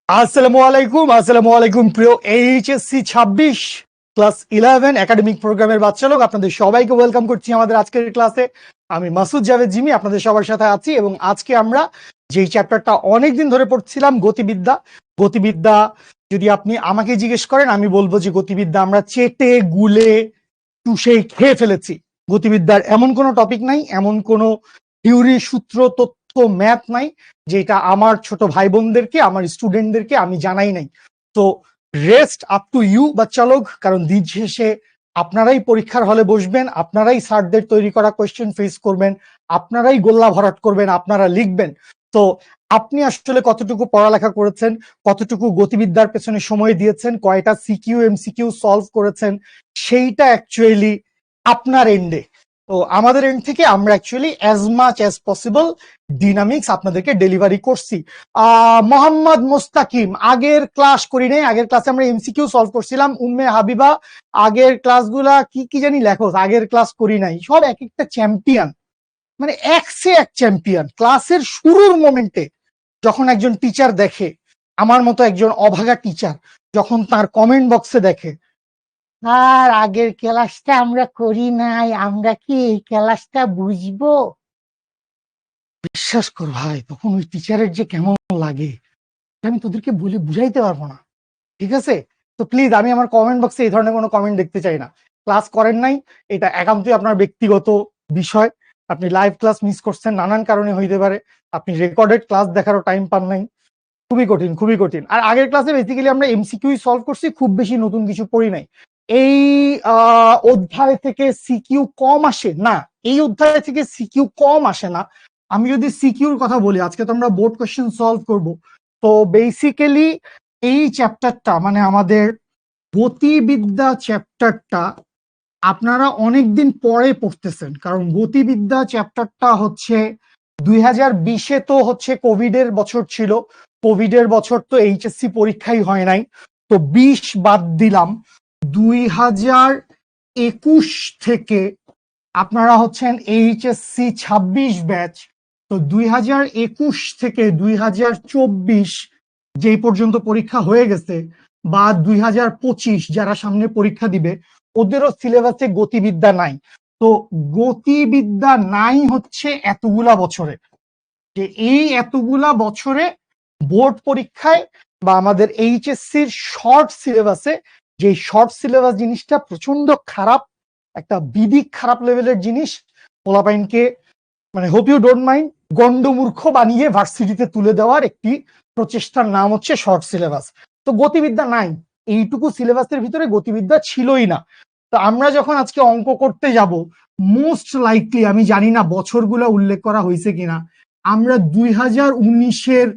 আসসালামু আলাইকুম প্রিয় এইচএসসি 26 ক্লাস 11 একাডেমিক প্রোগ্রামের বাচ্চা লোক, আপনাদের সবাইকে ওয়েলকাম করছি আমাদের আজকের ক্লাসে। আমি মাসুদ জাভেদ জিমি আপনাদের সবার সাথে আছি এবং আজকে আমরা যেই চ্যাপ্টারটা অনেকদিন ধরে পড়ছিলাম, গতিবিদ্যা। গতিবিদ্যা যদি আপনি আমাকে জিজ্ঞেস করেন, আমি বলবো যে গতিবিদ্যা আমরা চেটে গুলে চুষে খেয়ে ফেলেছি। গতিবিদ্যার এমন কোনো টপিক নাই, এমন কোনো থিওরি, সূত্র, তথ্য, ম্যাথ নাই যেটা আমার ছোট ভাই বোনদেরকে, আমার স্টুডেন্টদেরকে আমি জানাই নাই। তো রেস্ট আপ টু ইউ বাচ্চা লোক, কারণ দিন শেষে আপনারাই পরীক্ষার হলে বসবেন, আপনারাই স্যারদের তৈরি করা কোয়েশ্চেন ফেস করবেন, আপনারাই গোল্লা ভরাট করবেন, আপনারা লিখবেন। তো আপনি আসলে কতটুকু পড়ালেখা করেছেন, কতটুকু গতিবিদ্যার পেছনে সময় দিয়েছেন, কয়টা সিকিউ এমসিকিউ সলভ করেছেন, সেইটা অ্যাকচুয়ালি আপনার এন্ডে। তো আমাদের এন্ড থেকে আমরা actually as much as possible dynamics আপনাদেরকে ডেলিভারি করছি। মোহাম্মদ মোস্তাকিম, আগের ক্লাস করি নাই, আগের ক্লাসে আমরা এমসিকিউ সলভ করছিলাম। উম্মে হাবিবা, আগের ক্লাসগুলা কি কি জানি লেখো, আগের ক্লাস করি নাই। সব এক একটা চ্যাম্পিয়ন, মানে একসে এক চ্যাম্পিয়ন। ক্লাসের শুরুর মোমেন্টে যখন একজন টিচার দেখে, আমার মতো একজন অভাগা টিচার যখন তার কমেন্ট বক্সে দেখে আর আগের ক্লাসটা আমরা করি নাই, আমরা কি এই ক্লাসটা বুঝবো, বিশ্বাস কর ভাই, তখন ওই টিচারের যে কেমন লাগে আমি তোদেরকে বলে বুঝাইতে পারবো না। ঠিক আছে? তো প্লিজ, আমি আমার কমেন্ট বক্সে এই ধরনের কোনো কমেন্ট দেখতে চাই না। ক্লাস করেন নাই, এটা একান্তই আপনার ব্যক্তিগত বিষয়। আপনি লাইভ ক্লাস মিস করছেন, নানান কারণে হইতে পারে। আপনি রেকর্ডেড ক্লাস দেখারও টাইম পান নাই। খুবই কঠিন, খুবই কঠিন। আর আগের ক্লাসে বেসিক্যালি আমরা এমসিকিউ সলভ করছি, খুব বেশি নতুন কিছু পড়ি নাই। এই অধ্যায় থেকে সিকিউ কম আসে না, এই অধ্যায় থেকে সিকিউ কম আসে না। আমি যদি সিকিউর কথা বলি, আজকে তো আমরা বোর্ড কোশ্চেন সলভ করব। তো বেসিক্যালি এই চ্যাপ্টারটা, মানে আমাদের গতিবিদ্যা চ্যাপ্টারটা আপনারা অনেকদিন পরে পড়তেছেন, কারণ গতিবিদ্যা চ্যাপ্টারটা হচ্ছে 2020-এ তো হচ্ছে কোভিডের বছর ছিল। কোভিডের বছর তো এইচএসসি পরীক্ষাই হয় নাই। তো 20 বাদ দিলাম, 2021 থেকে আপনারা হচ্ছেন এইচএসসি 26 ব্যাচ। তো 2021 থেকে 2024 যেই পর্যন্ত পরীক্ষা হয়ে গেছে, বা 2025 যারা সামনে পরীক্ষা দিবে, ওদেরও সিলেবাসে গতিবিদ্যা নাই। তো গতিবিদ্যা নাই হচ্ছে এতগুলা বছরে, যে এই এতগুলা বছরে বোর্ড পরীক্ষায় বা আমাদের এইচএসসির শর্ট সিলেবাসে, যে শর্ট সিলেবাস জিনিসটা প্রচন্ড খারাপ, একটা বিদিক খারাপ লেভেলের জিনিস। পোলাপাইনকে, মানে হোপ ইউ ডোন্ট মাইন্ড, গন্ডমূর্খ বানিয়ে ভার্সিটিতে তুলে দেওয়ার একটি প্রচেষ্টার নাম হচ্ছে শর্ট সিলেবাস। তো গতিবিদ্যা নাই, এইটুকু সিলেবাসের ভিতরে গতিবিদ্যা ছিলই না। তো আমরা যখন আজকে অঙ্ক করতে যাব, মোস্ট লাইকলি, আমি জানি না বছরগুলো উল্লেখ করা হয়েছে কিনা, আমরা 2019-এর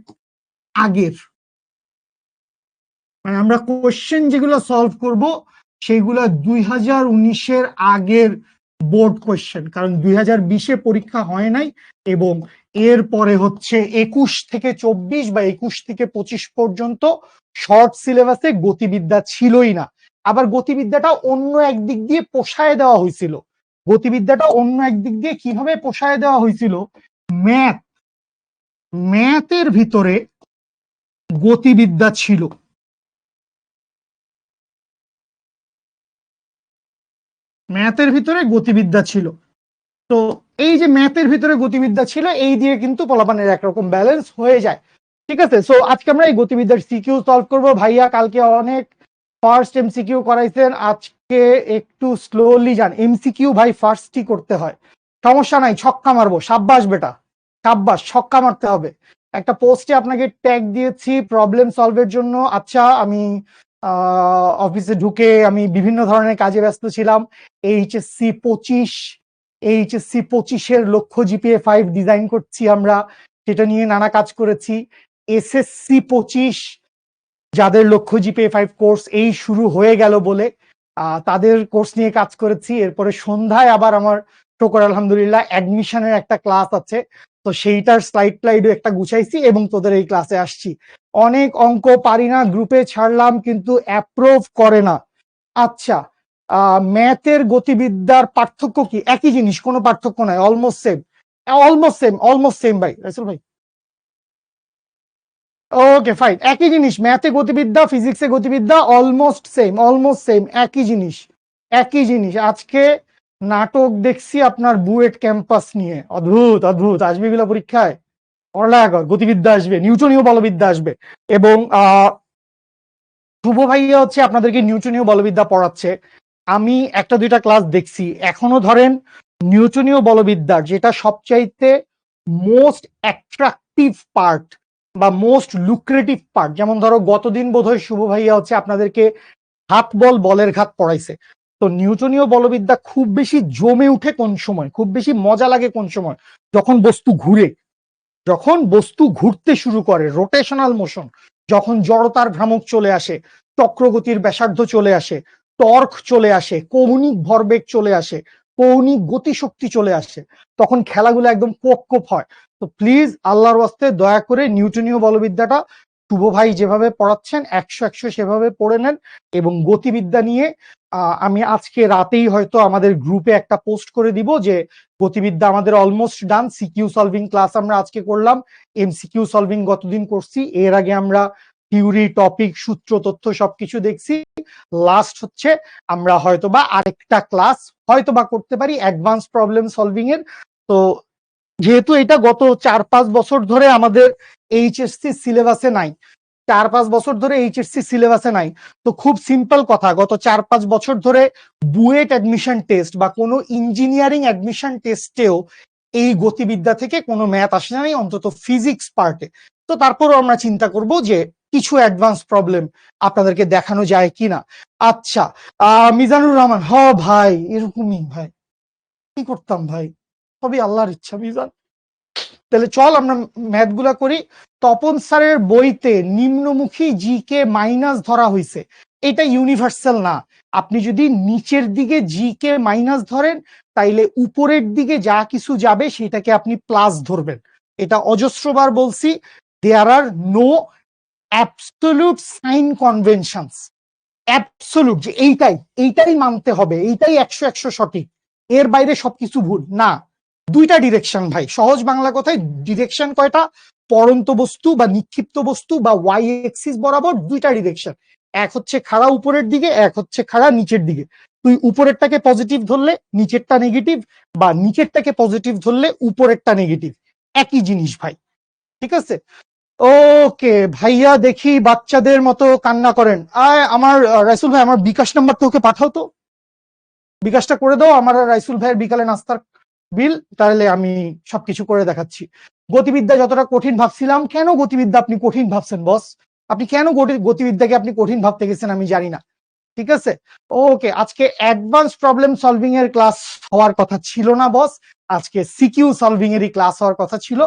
আগের, মানে আমরা কোশ্চেন যেগুলো সলভ করব সেইগুলো 2019-এর আগের বোর্ড কোশ্চেন, কারণ 2020-এ পরীক্ষা হয় নাই। এবং এরপরে হচ্ছে 21 থেকে 24 বা 21 থেকে 25 পর্যন্ত শর্ট সিলেবাসে গতিবিদ্যা ছিলই না। আবার গতিবিদ্যাটা অন্য একদিক দিয়ে পোষায় দেওয়া হয়েছিল। গতিবিদ্যাটা অন্য একদিক দিয়ে কিভাবে পোষায় দেওয়া হয়েছিল, ম্যাথ, ম্যাথের ভিতরে গতিবিদ্যা ছিল। ম্যাথের ভিতরে গতিবিদ্যা ছিল। তো এই যে ম্যাথের ভিতরে গতিবিদ্যা ছিল, এই দিয়ে কিন্তু পোলাপানের একরকম ব্যালেন্স হয়ে যায়। ঠিক আছে? সো আজকে আমরা এই গতিবিদ্যার সিকিউ সলভ করব। ভাইয়া কালকে অনেক ফার্স্ট এমসিকিউ করাইছেন, আজকে একটু স্লোলি যান। এমসিকিউ ভাই ফার্স্টই করতে হয়, সমস্যা নাই, ছক্কা মারবো। সাব্বাস বেটা, সাব্বাস, ছক্কা মারতে হবে। একটা পোস্টে আপনাকে ট্যাগ দিয়েছি প্রবলেম সলভের জন্য। আচ্ছা, আমি অফিসে ঢুকে আমি বিভিন্ন ধরনের কাজে ব্যস্ত ছিলাম। এইচএসসি 25-এর লক্ষ্য জিপিএ 5 ডিজাইন করছি আমরা, সেটা নিয়ে নানা কাজ করেছি। এসএসসি 25 যাদের লক্ষ্য জিপিএ 5 কোর্স এই শুরু হয়ে গেল বলে তাদের কোর্স নিয়ে কাজ করেছি। এরপরে সন্ধ্যায় আবার আমার শুকর আলহামদুলিল্লাহ অ্যাডমিশনের একটা ক্লাস আছে, তো সেইটার স্লাইডও একটা গুছাইছি এবং তোদের এই ক্লাসে আসছি। অনেক অঙ্ক পারি না, গ্রুপে ছাড়লাম কিন্তু অ্যাপ্রুভ করে না। আচ্ছা, ম্যাথের গতিবিদ্যার পার্থক্য কি? একই জিনিস, কোনো পার্থক্য নাই, almost same, almost same, almost same ভাই রাসেল ভাই। ওকে ফাইন, একই জিনিস, ম্যাথে গতিবিদ্যা ফিজিক্সে গতিবিদ্যা অলমোস্ট সেম, একই জিনিস একই জিনিস। আজকে নাটক দেখছি আপনার বুয়েট ক্যাম্পাস নিয়ে, অদ্ভুত অদ্ভুত, আসবে এগুলো পরীক্ষায়, পড়ালেখা কর, গতিবিদ্যা আসবে, নিউটনীয় বলবিদ্যা আসবে। এবং শুভ ভাইয়া হচ্ছে আপনাদেরকে নিউটনীয় বলবিদ্যা পড়াচ্ছে। আমি একটা দুইটা ক্লাস দেখছি, এখনো ধরেন নিউটনীয় বলবিদ্যার যেটা সবচাইতে মোস্ট অ্যাট্রাকটিভ পার্ট বা মোস্ট লুক্রেটিভ পার্ট, যেমন ধরো গতদিন বোধহয় শুভ ভাইয়া হচ্ছে আপনাদেরকে হাত বল বলের ঘাত পড়াইছে। তো নিউটনীয় বলবিদ্যা খুব বেশি জমে উঠে কোন সময়, খুব বেশি মজা লাগে কোন সময়, যখন বস্তু ঘুরে, যখন বস্তু ঘুরতে শুরু করে, রোটেশনাল মোশন, যখন জড়তার ভ্রামক চলে আসে, চক্রগতির ব্যাসার্ধ চলে আসে, টর্ক চলে আসে, কৌণিক ভরবেগ চলে আসে, কৌণিক গতিশক্তি চলে আসে, তখন খেলাগুলো একদম কোপ কোপ হয়। তো প্লিজ আল্লাহর ওয়াস্তে দয়া করে নিউটনীয় বলবিদ্যাটা শুভ ভাই যেভাবে পড়াচ্ছেন 100 সেভাবে পড়ে নেন। এবং গতিবিদ্যা নিয়ে আমি আজকে রাতেই হয়তো আমাদের গ্রুপে একটা পোস্ট করে দিব যে গতিবিদ্যা আমাদের almost done, CQ solving class আমরা আজকে করলাম, এমসিকিউ সলভিং গতদিন করছি, এর আগে আমরা থিওরি টপিক সূত্র তথ্য সবকিছু দেখছি। লাস্ট হচ্ছে আমরা হয়তোবা আরেকটা ক্লাস হয়তোবা করতে পারি অ্যাডভান্স প্রবলেম সলভিং এর। তো যেহেতু এটা গত 4-5 বছর ধরে আমাদের এইচএসসি সিলেবাসে নাই, 4-5 বছর ধরে এইচএসসি সিলেবাসে নাই, তো খুব সিম্পল কথা, গত 4-5 বছর ধরে বুয়েট অ্যাডমিশন টেস্ট বা কোনো ইঞ্জিনিয়ারিং অ্যাডমিশন টেস্টেও এই গতিবিদ্যা থেকে কোনো ম্যাথ আসে নাই, অন্তত ফিজিক্স পার্টে। তো তারপরও আমরা চিন্তা করব যে কিছু অ্যাডভান্স প্রবলেম আপনাদেরকে দেখানো যায় কিনা। আচ্ছা, মিজানুর রহমান, হ ভাই এরকমই ভাই, কি করতাম ভাই, সবই আল্লাহর ইচ্ছা মিজান। তাহলে চল আমরা ম্যাথ গুলা করি। তপন স্যারের বইতে নিম্নমুখী জি কে মাইনাস ধরা হয়েছে, এটা ইউনিভার্সাল না। আপনি যদি নিচের দিকে জি কে মাইনাস ধরেন, তাইলে উপরের দিকে যা কিছু যাবে সেটাকে আপনি প্লাস ধরবেন। এটা অজস্রবার বলছি, there are no absolute sign conventions, absolute যে এইটাই মানতে হবে, এইটাই 100 সঠিক, এর বাইরে সবকিছু ভুল না। দুইটা ডিরেকশন ভাই, সহজ বাংলা কথায় ডিরেকশন কয়টা, পড়ন্ত বস্তু বা নিক্ষিপ্ত বস্তু বা ওয়াই এক্সিস বরাবর দুইটা ডিরেকশন, এক হচ্ছে খাড়া উপরের দিকে, এক হচ্ছে খাড়া নিচের দিকে। তুই উপরেরটাকে পজিটিভ ধরলে নিচেরটা নেগেটিভ, বা নিচেরটাকে পজিটিভ ধরলে উপরেরটা নেগেটিভ, একই জিনিস ভাই, ঠিক আছে। ওকে ভাইয়া, দেখি বাচ্চাদের মতো কান্না করেন। আমার রাইসুল ভাই, আমার বিকাশ নাম্বারটা ওকে পাঠাও তো, বিকাশটা করে দাও আমার আর রাইসুল ভাইয়ের বিকালে নাস্তার বিল, তাহলে আমি সবকিছু করে দেখাচ্ছি। গতিবিদ্যা যতটা কঠিন ভাবছিলাম, কেন গতিবিদ্যা আপনি কঠিন ভাবছেন বস, আপনি কেন গতিবিদ্যাকে আপনি কঠিন ভাবতে গেছেন আমি জানি না, ঠিক আছে। ওকে, আজকে অ্যাডভান্স প্রবলেম সলভিং এর ক্লাস হওয়ার কথা ছিল না বস, আজকে সিকিউ সলভিং এরই ক্লাস হওয়ার কথা ছিল।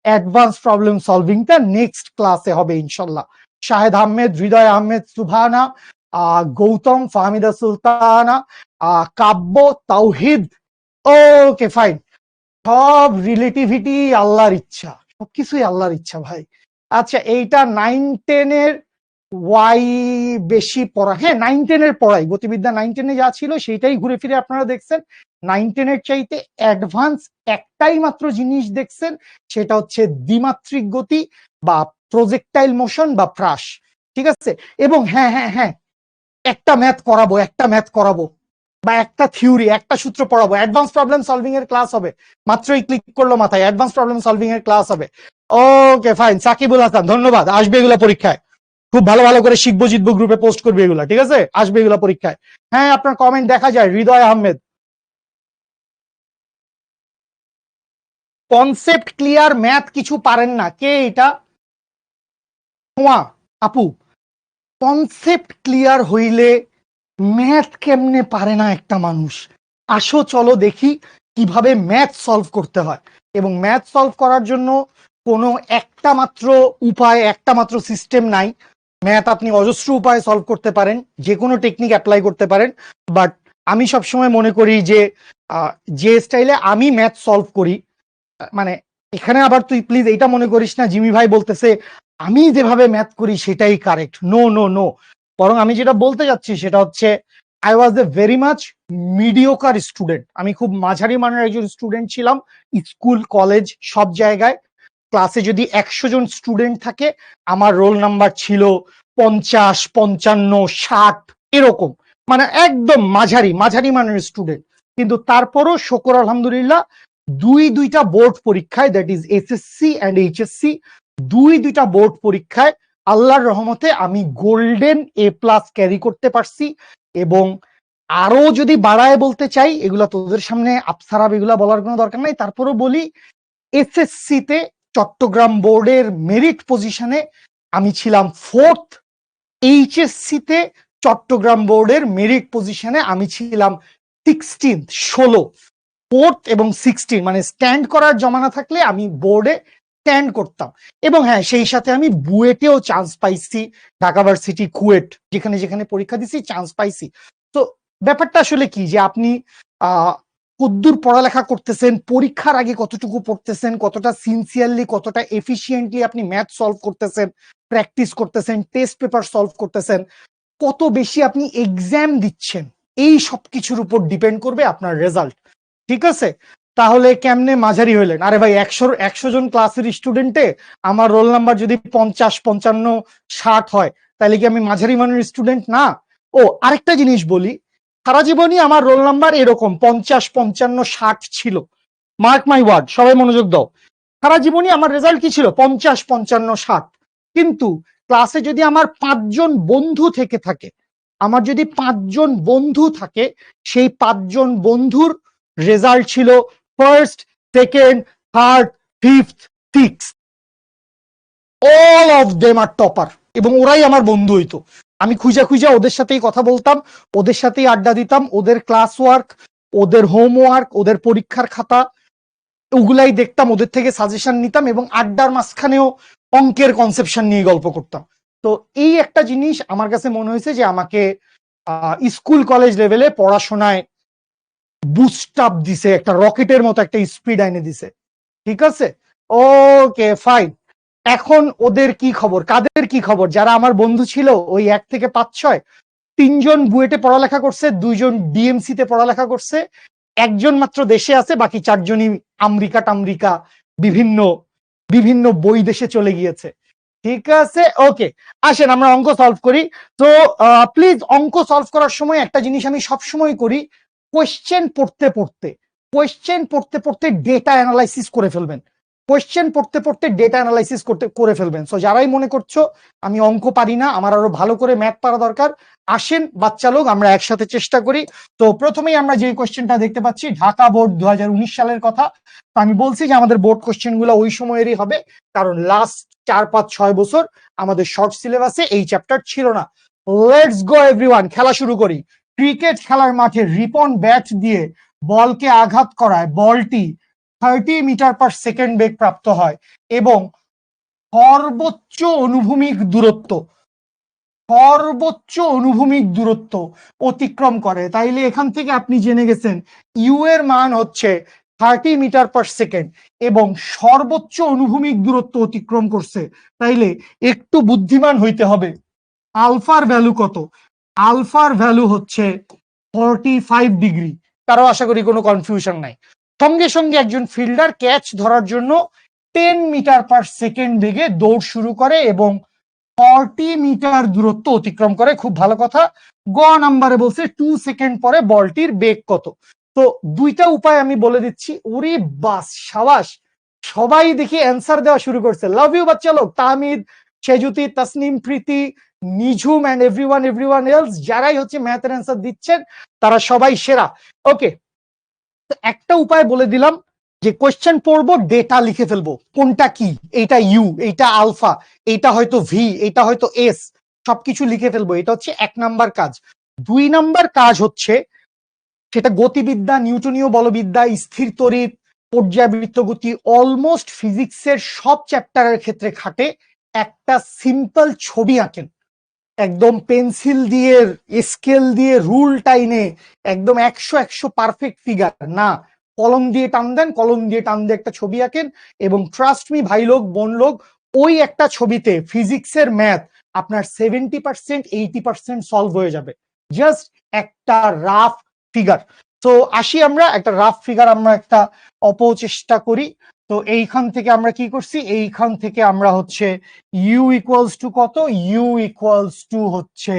অ্যাডভান্স প্রবলেম সলভিংটা নেক্সট ক্লাসে হবে ইনশাল্লাহ। শাহেদ আহমেদ, হৃদয় আহমেদ, সুভানা, গৌতম, ফাহমিদা সুলতানা, কাব্য, তাওহিদ, ওকে ফাইন। সব রিলেটিভিটি আল্লাহর ইচ্ছা, সবকিছুই আল্লাহর ইচ্ছা ভাই। আচ্ছা, এইটা 9-10 এর ওয়াই বেশি পড়া, হ্যাঁ 9-10 এর পড়াই, গতিবিদ্যা 9-10 যা ছিল সেইটাই ঘুরে ফিরে আপনারা দেখছেন। 9-10 এর চাইতে অ্যাডভান্স একটাই মাত্র জিনিস দেখছেন, সেটা হচ্ছে দ্বিমাত্রিক গতি বা প্রজেক্টাইল মোশন বা ফ্রাস, ঠিক আছে। এবং হ্যাঁ হ্যাঁ হ্যাঁ, একটা ম্যাথ করাবো বা একটা থিওরি, একটা সূত্র পড়াবো, অ্যাডভান্স প্রবলেম সলভিং এর ক্লাস হবে, মাত্রই ক্লিক করলো মাথায়, অ্যাডভান্স প্রবলেম সলভিং এর ক্লাস হবে। ওকে ফাইন, সাকিবুল হাসান ধন্যবাদ, আসবে এগুলা পরীক্ষায়, খুব ভালো ভালো করে শিখবো জিতবো গ্রুপে পোস্ট করবে এগুলা, ঠিক আছে, আসবে এগুলা পরীক্ষায়। হ্যাঁ আপনার কমেন্ট দেখা যায়, হৃদয় আহমেদ, কনসেপ্ট ক্লিয়ার, ম্যাথ কিছু পারেন না, কে এটা, আপু, কনসেপ্ট ক্লিয়ার হইলে ম্যাথ কেমনে পারে না একটা মানুষ, আসো চলো দেখি কিভাবে ম্যাথ সলভ করতে হয়। এবং ম্যাথ সলভ করার জন্য কোনো একটা মাত্র উপায়, একটা মাত্র সিস্টেম নাই। ম্যাথ আপনি অজস্র উপায়ে সলভ করতে পারেন, যে কোনো টেকনিক অ্যাপ্লাই করতে পারেন, বাট আমি সবসময় মনে করি যে যে স্টাইলে আমি ম্যাথ সলভ করি, মানে এখানে আবার তুই প্লিজ এইটা মনে করিস না জিমি ভাই বলতেছে আমি যেভাবে ম্যাথ করি সেটাই কারেক্ট, নো নো নো। বরং আমি যেটা বলতে যাচ্ছি সেটা হচ্ছে I was a very much mediocre student, আমি খুব মাঝারি মানের একজন স্টুডেন্ট ছিলাম, স্কুল কলেজ সব জায়গায়। ক্লাসে যদি 100 জন স্টুডেন্ট থাকে, আমার রোল নাম্বার ছিল 50, 55, 60 এরকম, মানে একদম মাঝারি মাঝারি মানের স্টুডেন্ট। কিন্তু তারপরও শুকর আলহামদুলিল্লাহ দুইটা বোর্ড পরীক্ষায়, that is SSC and HSC, দুইটা বোর্ড পরীক্ষায় আল্লাহর রহমতে আমি গোল্ডেন A+ ক্যারি করতে পারছি। এবং আরো যদি বাড়ায় বলতে চাই, এগুলা তোদের সামনে আফসারাব এগুলা বলার কোনো দরকার নাই, তারপরও বলি, এসএসসি তে চট্টগ্রাম বোর্ডের মেরিট পজিশনে আমি ছিলাম 4th, এইচএসসি তে চট্টগ্রাম বোর্ডের মেরিট পজিশনে আমি ছিলাম 16th, 16, 4th এবং 16, মানে স্ট্যান্ড করার জমানা থাকলে আমি বোর্ডে স্ট্যান্ড করতাম। এবং হ্যাঁ, সেই সাথে আমি বুয়েটেও চান্স পাইছি, ঢাকা ভার্সিটি, কুয়েট, যেখানে যেখানে পরীক্ষা দিছি চান্স পাইছি। তো ব্যাপারটা আসলে কি, যে আপনি কতদূর পড়ালেখা করতেছেন, পরীক্ষার আগে কতটুকু পড়তেছেন, কতটা সিনসিয়ারলি, কতটা এফিসিয়েন্টলি আপনি ম্যাথ সলভ করতেছেন, প্র্যাকটিস করতেছেন, টেস্ট পেপার সলভ করতেছেন, কত বেশি আপনি এক্সাম দিচ্ছেন, এই সব কিছুর উপর ডিপেন্ড করবে আপনার রেজাল্ট। ঠিক আছে? তাহলে কেমনে মাঝারি হইলেন? আরে ভাই, 100 জন ক্লাসের স্টুডেন্টে আমার রোল নাম্বার যদি 50, 55, 60 হয়, তাহলে কি আমি মাঝারি মানের স্টুডেন্ট না? ও আরেকটা জিনিস বলি, সারা জীবনই আমার রোল নাম্বার এরকম 50, 55, 60 ছিল। মার্ক মাই ওয়ার্ড, সবাই মনোযোগ দাও। সারা জীবনই আমার রেজাল্ট কি ছিল? 50, 55, 60। কিন্তু ক্লাসে যদি আমার 5 জন বন্ধু থেকে থাকে, আমার যদি 5 জন বন্ধু থাকে, সেই 5 জন বন্ধুর রেজাল্ট ছিল first, second, third, fifth, six, all of them are topper, এবং ওরাই আমার বন্ধু হইতো। আমি খুঁজা খুঁজা ওদের সাথেই কথা বলতাম, ওদের সাথেই আড্ডা দিতাম, ওদের ক্লাস ওয়ার্ক, ওদের হোমওয়ার্ক, ওদের পরীক্ষার খাতা, ওগুলাই দেখতাম, ওদের থেকে সাজেশন নিতাম, এবং আড্ডার মাঝখানেও অঙ্কের কনসেপশন নিয়ে গল্প করতাম। তো এই একটা জিনিস আমার কাছে মনে হয়েছে যে আমাকে স্কুল কলেজ লেভেলে পড়াশোনায় বুস্ট আপ দিছে, একটা রকেটের মতো একটা স্পিড এনে দিছে। ঠিক আছে, ওকে ফাইন। এখন ওদের কি খবর, কাদের কি খবর? যারা আমার বন্ধু ছিল ওই 1 থেকে 5, 6, 3 জন বুয়েটে পড়ালেখা করছে, 2 জন ডিএমসি তে পড়ালেখা করছে, 1 জন মাত্র দেশে আছে, বাকি 4 জনই আমেরিকা বিভিন্ন বিভিন্ন বই দেশে চলে গিয়েছে। ঠিক আছে, ওকে, আসেন আমরা অঙ্ক সলভ করি। তো প্লিজ, অঙ্ক সলভ করার সময় একটা জিনিস আমি সব সময় করি, কোয়েশ্চেন পড়তে পড়তে ডেটা অ্যানালাইসিস করে ফেলবেন। কোয়েশ্চেন পড়তে পড়তে ডেটা অ্যানালাইসিস করে ফেলবেন। সো যারাই মনে করছো আমি অঙ্ক পারি না, আমার আরো ভালো করে ম্যাথ পারা দরকার, আসেন বাচ্চা লোক, আমরা একসাথে চেষ্টা করি। তো প্রথমেই আমরা যে কোয়েশ্চেনটা দেখতে পাচ্ছি, ঢাকা বোর্ড 2019 সালের কথা। তো আমি বলছি যে আমাদের বোর্ড কোয়েশ্চেন গুলো ওই সময়েরই হবে, কারণ লাস্ট 4, 5, 6 বছর আমাদের শর্ট সিলেবাসে এই চ্যাপ্টার ছিল না। লেটস গো এভরিওয়ান, খেলা শুরু করি। ক্রিকেট খেলার মাঠে রিপন ব্যাট দিয়ে বলকে আঘাত করায় বলটি 30 মিটার পার সেকেন্ড বেগ প্রাপ্ত হয় এবং সর্বোচ্চ অনুভূমিক দূরত্ব অতিক্রম করে। তাইলে এখান থেকে আপনি জেনে গেছেন ইউ এর মান হচ্ছে 30 মিটার পার সেকেন্ড এবং সর্বোচ্চ অনুভূমিক দূরত্ব অতিক্রম করছে। তাইলে একটু বুদ্ধিমান হইতে হবে। আলফার ভ্যালু কত? আলফার ভ্যালু হচ্ছে 45 ডিগ্রি। কারো আশা করি কোনো কনফিউশন নাই। সঙ্গে সঙ্গে একজন ফিল্ডার ক্যাচ ধরার জন্য 10 মিটার পার সেকেন্ড বেগে দৌড় শুরু করে এবং 40 মিটার দূরত্ব অতিক্রম করে। খুব ভালো কথা। গ নাম্বারে বলছে 2 সেকেন্ড পরে বলটির বেগ কত। তো দুইটা উপায় আমি বলে দিচ্ছি। ওরে বাস, সাবাস, সবাই দেখি অ্যান্সার দেওয়া শুরু করছে। লাভ ইউ বাচ্চা লোক, তাহমিদ, সেজুতি, তাসনিম, প্রীতি, নিঝুম এন্ড এভরিওয়ান এলস, যারাই হচ্ছে ম্যাথের অ্যান্সার দিচ্ছেন তারা সবাই সেরা। ওকে, তো একটা উপায় বলে দিলাম যে কোয়েশ্চেন পড়বো, ডেটা লিখে ফেলবো, কোনটা কি, এইটা ইউ, এইটা আলফা, এইটা হয়তো ভি, এইটা হয়তো এস, সবকিছু লিখে ফেলবো। এটা হচ্ছে 1 নাম্বার কাজ। 2 নাম্বার কাজ হচ্ছে, সেটা গতিবিদ্যা, নিউটনীয় বলবিদ্যা, স্থির তড়িৎ, পর্যায়বৃত্ত গতি, অলমোস্ট ফিজিক্সের সব চ্যাপ্টারের ক্ষেত্রে খাটে। একটা সিম্পল ছবি আঁকেন, একদম পেন্সিল দিয়ে, স্কেল দিয়ে, রুল টাইনে, একদম 100 পারফেক্ট ফিগার না, কলম দিয়ে টান দেন, কলম দিয়ে টান দিয়ে একটা ছবি আঁকেন এবং ট্রাস্ট মি ভাই লোক, বোন লোক, ওই একটা ছবিতে ফিজিক্সের ম্যাথ আপনার 70%, 80% সলভ হয়ে যাবে। জাস্ট একটা রাফ ফিগার। তো আসি আমরা একটা রাফ ফিগার আমরা একটা অপচেষ্টা করি। তো এইখান থেকে আমরা কি করছি, এইখান থেকে আমরা হচ্ছে ইউ ইকুয়ালস টু কত, ইউ ইকুয়ালস টু হচ্ছে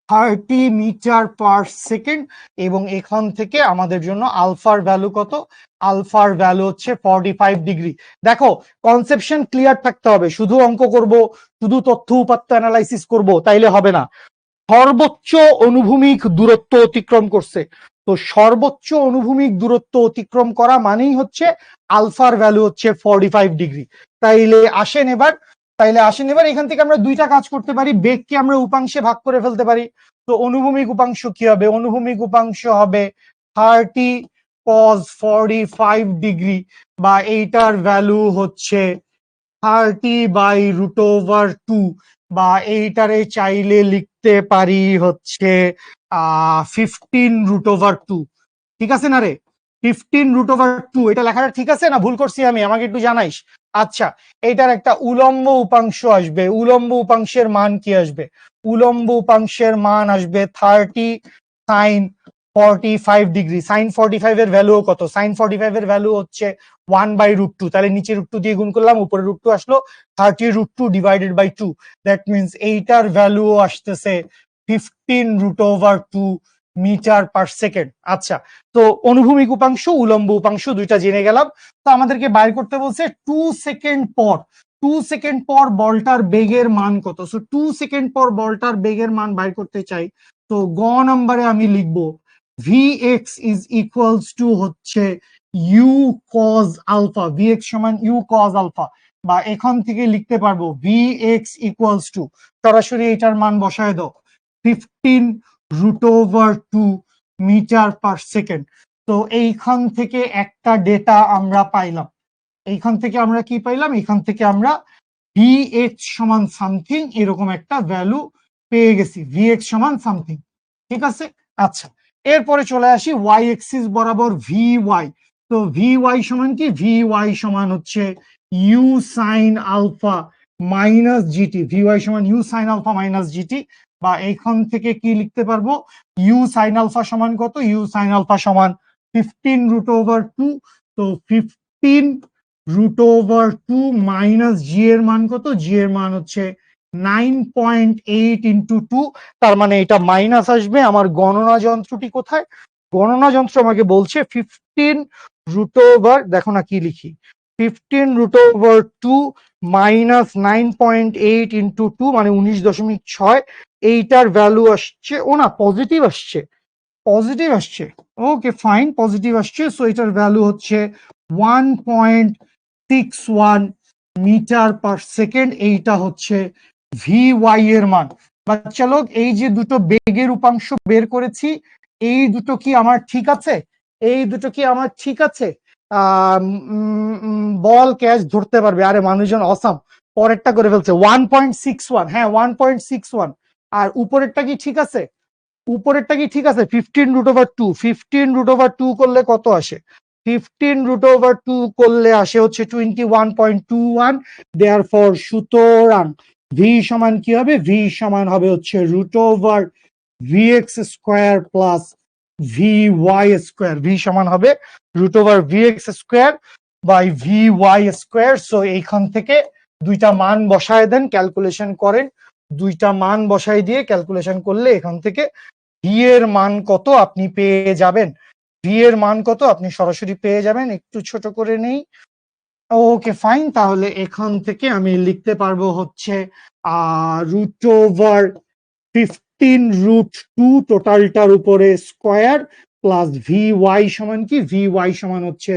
30 মিটার পার সেকেন্ড, এবং এখান থেকে আমাদের জন্য আলফার ভ্যালু কত, আলফার ভ্যালু হচ্ছে 45 ডিগ্রি। দেখো কনসেপশন ক্লিয়ার থাকতে হবে, শুধু অঙ্ক করব, শুধু তথ্য উপাত্ত অ্যানালাইসিস করব তাইলে হবে না। সর্বোচ্চ অনুভূমিক দূরত্ব অতিক্রম করছে, তো সর্বোচ্চ অনুভূমিক দূরত্ব অতিক্রম করা মানেই হচ্ছে আলফার ভ্যালু হচ্ছে 45 ডিগ্রি। তাইলে আসেন এবার এখান থেকে আমরা দুইটা কাজ করতে পারি, বেগকে আমরা উপাংশে ভাগ করে ফেলতে পারি। তো অনুভূমিক উপাংশ কি হবে, অনুভূমিক উপাংশ হবে 30 cos 45 ডিগ্রি, বা এইটার ভ্যালু হচ্ছে 30/√2, বা এইটারে চাইলে লিখতে পারি হচ্ছে 15√2। ঠিক আছে না রে, 15√2, এটা লেখাটা ঠিক আছে না, ভুল করছি আমি, আমাকে একটু জানাইস। আচ্ছা, এইটার একটা উলম্ব উপাংশ আসবে, উলম্ব উপাংশের মান কি আসবে, উলম্ব উপাংশের মান আসবে 30 sin 45 ডিগ্রি। সাইন 45 এর ভ্যালু কত, সাইন 45 এর ভ্যালু হচ্ছে 1/√2, তাহলে নিচে √2 দিয়ে গুণ করলাম, উপরে √2 আসলো, 30√2 ডিভাইডেড বাই 2, দ্যাট মিনস এইটার ভ্যালু আসতেছে 15√2 মিটার পার সেকেন্ড। আচ্ছা, তো অনুভূমিক উপাংশ উলম্ব উপাংশ দুইটা জেনে গেলাম। তো আমাদেরকে বাইর করতে বলছে 2 সেকেন্ড পর, 2 সেকেন্ড পর বলটার বেগের মান কত। সো 2 সেকেন্ড পর বলটার বেগের মান বাইর করতে চাই, তো গ নম্বরে আমি লিখবো Vx ইজ ইকুয়ালস টু হচ্ছে ইউ কজ আলফা, Vx সমান ইউ কজ আলফা, বা এখান থেকে লিখতে পারবো Vx ইকুয়ালস টু, সরাসরি এটার মান বসায় দাও, 15√2 মিটার পার সেকেন্ড। তো এইখান থেকে একটা ডেটা আমরা পাইলাম, এইখান থেকে আমরা কি পাইলাম, এখান থেকে আমরা Vx সমান সামথিং এরকম একটা ভ্যালু পেয়ে গেছি, Vx সমান সামথিং। ঠিক আছে, আচ্ছা এরপরে চলে আসি ওয়াই এক্সিস বরাবর Vy। তো Vy সমান কি, Vy সমান হচ্ছে u sine alpha minus g t, Vy সমান u sine alpha minus g t, বা এইখান থেকে কি লিখতে পারবো, ইউ সাইন আলফা সমান কত, ইউ সাইন আলফা সমান 15√2। তো 15√2 মাইনাস জি এর মান কত, জি এর মান হচ্ছে 9.8 ইন্টু 2, তার মানে এটা মাইনাস আসবে। আমার গণনা যন্ত্রটি কোথায়, গণনা যন্ত্র আমাকে বলছে 15√, দেখো না কি লিখি, 15√2 মাইনাস 9.8 ইন্টু 2 মানে 19.6, এইটার ভ্যালু আসছে, ও না পজিটিভ আসছে, পজিটিভ আসছে, ওকে ফাইন, পজিটিভ আসছে। সো এটার ভ্যালু হচ্ছে 1.61 মিটার পার সেকেন্ড, এইটা হচ্ছে Vy এর মান। বাচ্চা লোক, এই যে দুটো বেগের উপাংশ বের করেছি, এই দুটো কি আমার ঠিক আছে, এই দুটো কি আমার ঠিক আছে, বল ক্যাচ ধরতে পারবে, আরে মানুষজন অসাম, পরেরটা করে ফেলছে 1.61, হ্যাঁ 1.61, আর উপরেরটা কি ঠিক আছে, উপরেরটা কি ঠিক আছে, 15√2, 15√2 করলে কত আসে, 15√2 করলে আসে হচ্ছে 21.21, দেয়ারফর সুতরাং ভি সমান কি হবে, ভি সমান হবে হচ্ছে √Vx square plus Vy square, v সমান হবে √Vx square by Vy square. So এইখান থেকে দুইটা মান বসায় দেন, ক্যালকুলেশন করেন, দুইটা মান বসাই দিয়ে ক্যালকুলেশন করলে এখান থেকে ভি এর মান কত আপনি পেয়ে যাবেন, ভি এর মান কত আপনি সরাসরি পেয়ে যাবেন। একটু ছোট করে নেই, ওকে ফাইন, তাহলে এখান থেকে আমি লিখতে পারবো হচ্ছে √15√2 টোটালটার উপরে স্কোয়ার প্লাস Vy সমান কি, Vy সমান হচ্ছে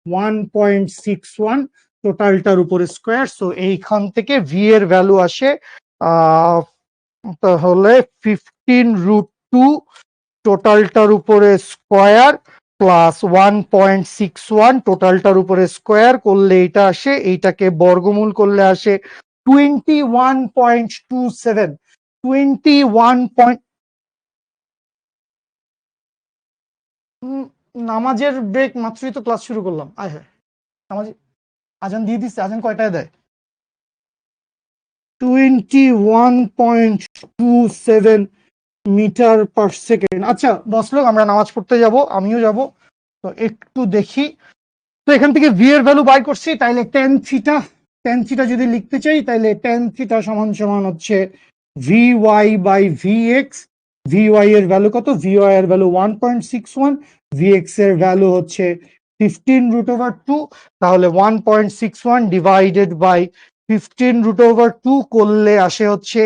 1.61 টোটালটার উপরে স্কোয়ার। সো এইখান থেকে ভি এর ভ্যালু আসে তাহলে 15√2 টোটালটার উপরে স্কোয়ার প্লাস 1.61 টোটালটার উপরে স্কোয়ার করলে এটা আসে, এইটাকে বর্গমূল করলে আসে 21.27, 21. নামাজের ব্রেক মাত্রই তো ক্লাস শুরু করলাম, আয় হ্যাঁ নামাজ, আজান দিয়ে দিচ্ছে, আজান কয়টায় দেয়, 21.27 মিটার পার সেকেন্ড। আচ্ছা বস লোক, আমরা নামাজ পড়তে যাব, আমিও যাব, তো একটু দেখি। তো এখান থেকে ভি এর ভ্যালু বাই করছি, তাইলে টেন থিটা যদি লিখতে চাই, তাইলে টেন থিটা সমান সমান হচ্ছে v y by v x. V y এর ভ্যালু কত? ভি ওয়াই এর ভ্যালু 1.61, ভি এক্স এর ভ্যালু হচ্ছে 15√2। তাহলে 1.61 ডিভাইডেড বাই 15√2 করলে আসে হচ্ছে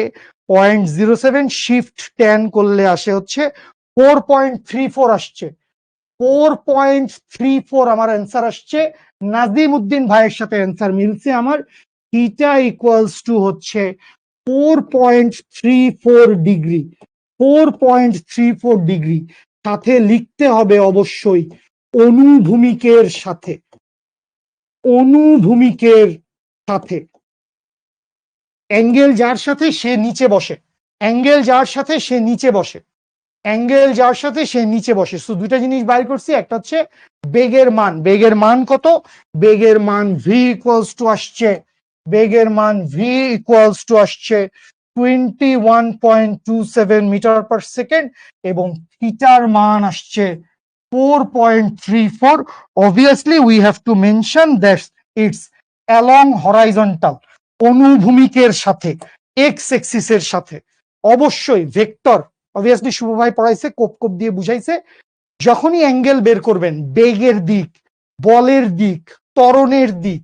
0.07, শিফট 10 করলে আসে হচ্ছে 4.34 আসছে। 4.34 আমার অ্যান্সার আসছে। নাজিম উদ্দিন ভাইয়ের সাথে অ্যান্সার মিলছে আমার। থিটা ইকুয়ালস টু হচ্ছে 4.34 ডিগ্রি। 4.34 ডিগ্রি। সাথে লিখতে হবে অবশ্যই অনুভূমিকের সাথে। অনুভূমিকের সাথে অ্যাঙ্গেল যার সাথে সে নিচে বসে। অ্যাঙ্গেল যার সাথে সে নিচে বসে। অ্যাঙ্গেল যার সাথে সে নিচে বসে। তো দুইটা জিনিস বাইর করছি। একটা হচ্ছে বেগের মান। বেগের মান কত? বেগের মান ভি ইকুয়ালস টু আসছে, বেগের মান ভি ইকুয়ালস টু আসছে 21.27 মিটার পার সেকেন্ড, এবং থিটার মান আসছে 4.34। Obviously we have to mention that it's along horizontal, অনুভূমিকের সাথে, এক্স এক্সিসের সাথে। অবশ্যই ভেক্টর, অবভিয়াসলি শুভ ভাই পড়াইছে, কোপ কোপ দিয়ে বুঝাইছে। যখনই অ্যাঙ্গেল বের করবেন, বেগের দিক, বলের দিক, ত্বরণের দিক,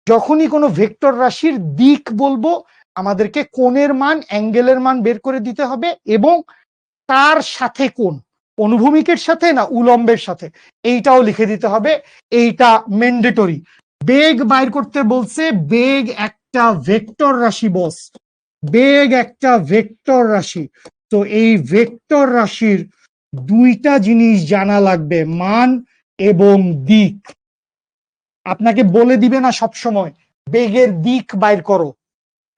যখনই কোনো ভেক্টর রাশির দিক বলবো, আমাদেরকে কোণের মান, অ্যাঙ্গেলের মান বের করে দিতে হবে, এবং তার সাথে কোণ, অনুভূমিকের সাথে না উলম্বের সাথে, এইটাও লিখে দিতে হবে। এইটা ম্যান্ডেটরি। বেগ বাইর করতে বলছে, বেগ একটা ভেক্টর রাশি বস, বেগ একটা ভেক্টর রাশি। তো এই ভেক্টর রাশির দুইটা জিনিস জানা লাগবে, মান এবং দিক। আপনাকে বলে দিবে না সব সময় বেগের দিক বাইর করো,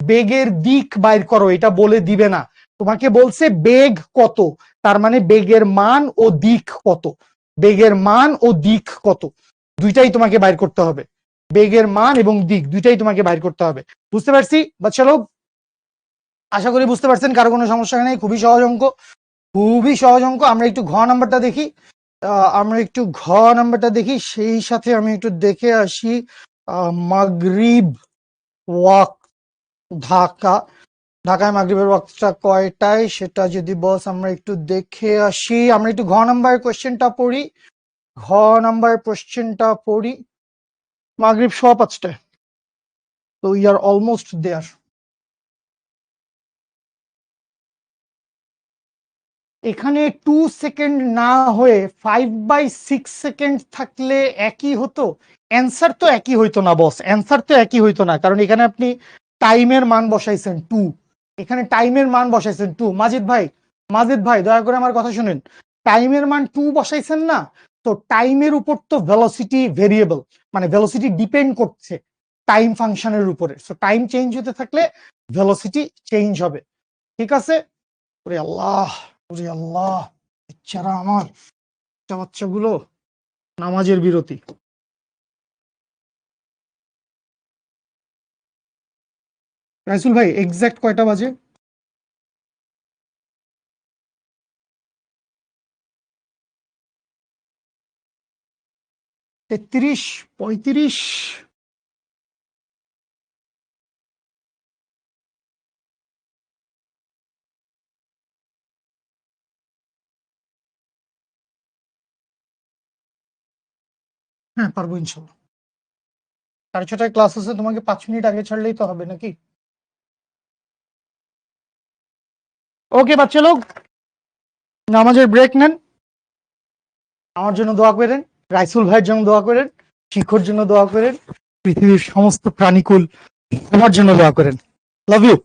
বেগের দিক বাইর করো, এটা বলে দিবে না। তোমাকে বলছে বেগ কত, তার মানে বেগের মান ও দিক কত। বেগের মান ও দিক কত, দুইটাই তোমাকে বাইর করতে হবে। বেগের মান এবং দিক দুইটাই তোমাকে বাইর করতে হবে। বুঝতে পারছি বাচ্চা লোক? আশা করি বুঝতে পারছেন, কারো কোনো সমস্যা নেই। খুবই সহজ অঙ্ক, খুবই সহজ অঙ্ক। আমরা একটু ঘ নাম্বারটা দেখি। আমরা একটু ঘ নাম্বারটা দেখি, সেই সাথে আমি একটু দেখে আসি মাগরিব ওয়াক ঢাকা, ঢাকায় মাগরিবের ওয়াক্তটা কয়টায় সেটা যদি বস আমরা একটু দেখে আসি। আমরা একটু ঘ নাম্বার কোশ্চেনটা পড়ি। ঘ নাম্বার কোশ্চেনটা পড়ি। মাগরিব 5:15। তো উই আর অলমোস্ট দেয়ার। এখানে 2 সেকেন্ড না হয়ে 5/6 সেকেন্ড থাকলে একই হতো। অ্যান্সার তো একই হইতো না বস, অ্যান্সার তো একই হইতো না, কারণ এখানে আপনি টাইমের মান বসাইছেন 2, এখানে টাইমের মান বসাইছেন 2। মাজিদ ভাই, মাজিদ ভাই দয়া করে আমার কথা শুনেন। টাইমের মান 2 বসাইছেন না, তো টাইমের উপর তো ভেলোসিটি ভেরিয়েবল, মানে ভেলোসিটি ডিপেন্ড করছে টাইম ফাংশনের উপরে। সো টাইম চেঞ্জ হতে থাকলে ভেলোসিটি চেঞ্জ হবে। ঠিক আছে? ওরে আল্লাহ, ওরে আল্লাহ, ইচ্ছারা আমার বাচ্চা বাচ্চাগুলো। নামাজের বিরতি। রাইসুল ভাই এক্সাক্ট কয়টা বাজে? 33:35। হ্যাঁ পারবো ইনশাল্লাহ। 6:30টায় ক্লাস আছে, তোমাকে 5 মিনিট আগে ছাড়লেই তো হবে নাকি? ওকে বাচ্চা লোক, নামাজের ব্রেক নেন। আমার জন্য দোয়া করেন, রাইসুল ভাইয়ের জন্য দোয়া করেন, শিক্ষর জন্য দোয়া করেন, পৃথিবীর সমস্ত প্রাণীকুল আমার জন্য দোয়া করেন। Love you.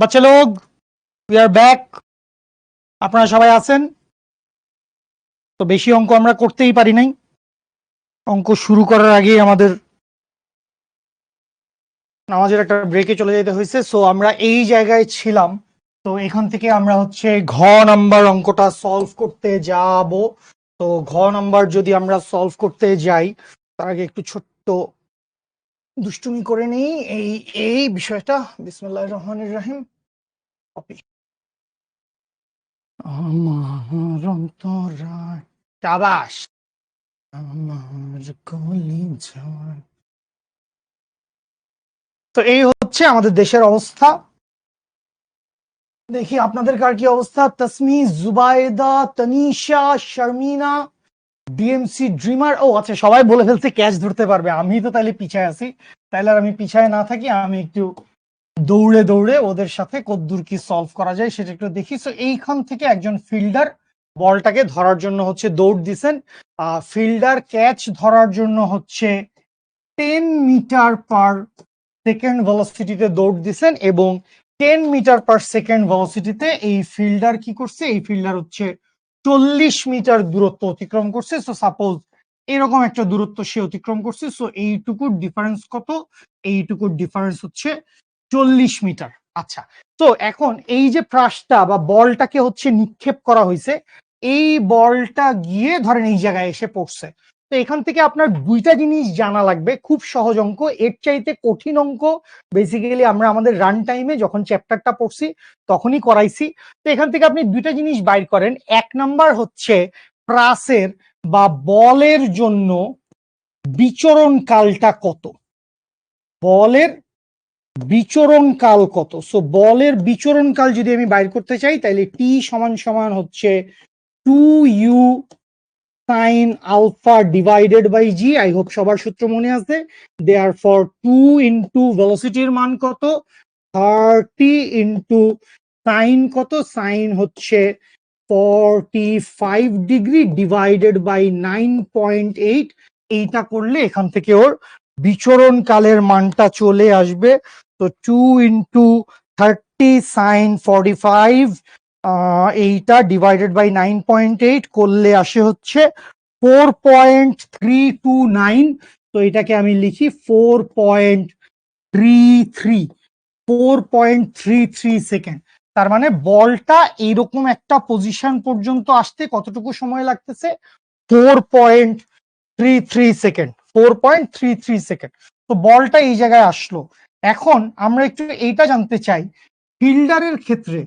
বাচ্চা লোক, উই আর ব্যাক। আপনারা সবাই আছেন তো? বেশি অঙ্ক আমরা করতেই পারি নাই, অঙ্ক শুরু করার আগেই আমাদের নামাজের একটা ব্রেকে চলে যেতে হয়েছে। সো আমরা এই জায়গায় ছিলাম। তো এখান থেকে আমরা হচ্ছে ঘ নাম্বার অঙ্কটা সলভ করতে যাব। তো ঘ নাম্বার যদি আমরা সলভ করতে যাই, তার আগে একটু ছোট্ট দুষ্টুমি করে নিই। এই বিষয়টা বিসমিল্লাহির রহমানির রহিম। কপি আমার অন্তরায়, শাবাশ আমার কলিজায়। তো এই হচ্ছে আমাদের দেশের অবস্থা। দেখি আপনাদের কার কি অবস্থা। তসমি, জুবাইদা, তনিশা, শারমিনা, ডিএমসি, ড্রিমার। ও আচ্ছা, সবাই বলে ফেলছে ক্যাচ ধরতে পারবে। আমি তো তাহলে পিছায় আছি। তাহলে আর আমি পিছায় না থাকি, আমি একটু দৌড়ে দৌড়ে ওদের সাথে কদ্দূর কি সলভ করা যায় সেটা একটু দেখি। সো এইখান থেকে একজন ফিল্ডার বলটাকে ধরার জন্য হচ্ছে দৌড় দিছেন। ফিল্ডার ক্যাচ ধরার জন্য হচ্ছে 10 মিটার পার সেকেন্ড ভেলোসিটিতে দৌড় দিছেন, এবং 10 মিটার পার সেকেন্ড ভেলোসিটিতে এই ফিল্ডার কি করছে, এই ফিল্ডার হচ্ছে 40 মিটার দূরত্ব অতিক্রম করছে। সো সাপোজ এরকম একটা দূরত্ব সে অতিক্রম করছে। সো এইটুকুর ডিফারেন্স কত? এইটুকুর ডিফারেন্স হচ্ছে 40 মিটার। আচ্ছা, তো এখন এই যে প্রাসটা বা বলটাকে হচ্ছে নিক্ষেপ করা হয়েছে, এই বলটা গিয়ে ধরেন এই জায়গায় এসে পড়ছে। তো এখান থেকে আপনার দুইটা জিনিস জানা লাগবে। খুব সহজ অঙ্ক, এর চাইতে কঠিন অঙ্ক বেসিক্যালি আমরা আমাদের রান টাইমে যখন চ্যাপ্টারটা পড়ছি তখনই করাইছি। তো এখান থেকে আপনি দুইটা জিনিস বাইর করেন। এক নাম্বার হচ্ছে প্রাসের বা বলের জন্য বিচরণ কালটা কত, বলের বিচরণ কাল কত। সো বলের বিচরণ কাল যদি আমি বাইর করতে চাই, তাহলে টি সমান সমান হচ্ছে 2u sin alpha divided by g। I hope সবার সূত্র মনে আছে। দেয়ারফর 2 ইন্টু ভেলোসিটির মান কত, 30 ইন্টু সাইন কত, সাইন হচ্ছে 45 ডিগ্রি ডিভাইডেড বাই 9.8। এইটা করলে এখান থেকে ওর বিচরণ কালের মানটা চলে আসবে। তো 2 ইন্টু 30 সাইন 45, এইটা ডিভাইডেড বাই 9.8 করলে আসে হচ্ছে 4.329। তো এটাকে আমি লিখি 4.33 সেকেন্ড। তার মানে বলটা এইরকম একটা পজিশন পর্যন্ত আসতে কতটুকু সময় লাগতেছে? 4.33 সেকেন্ড। 4.33 সেকেন্ড। তো বলটা এই জায়গায় আসলো। এখন আমরা একটু এইটা জানতে চাই, ফিল্ডারের ক্ষেত্রে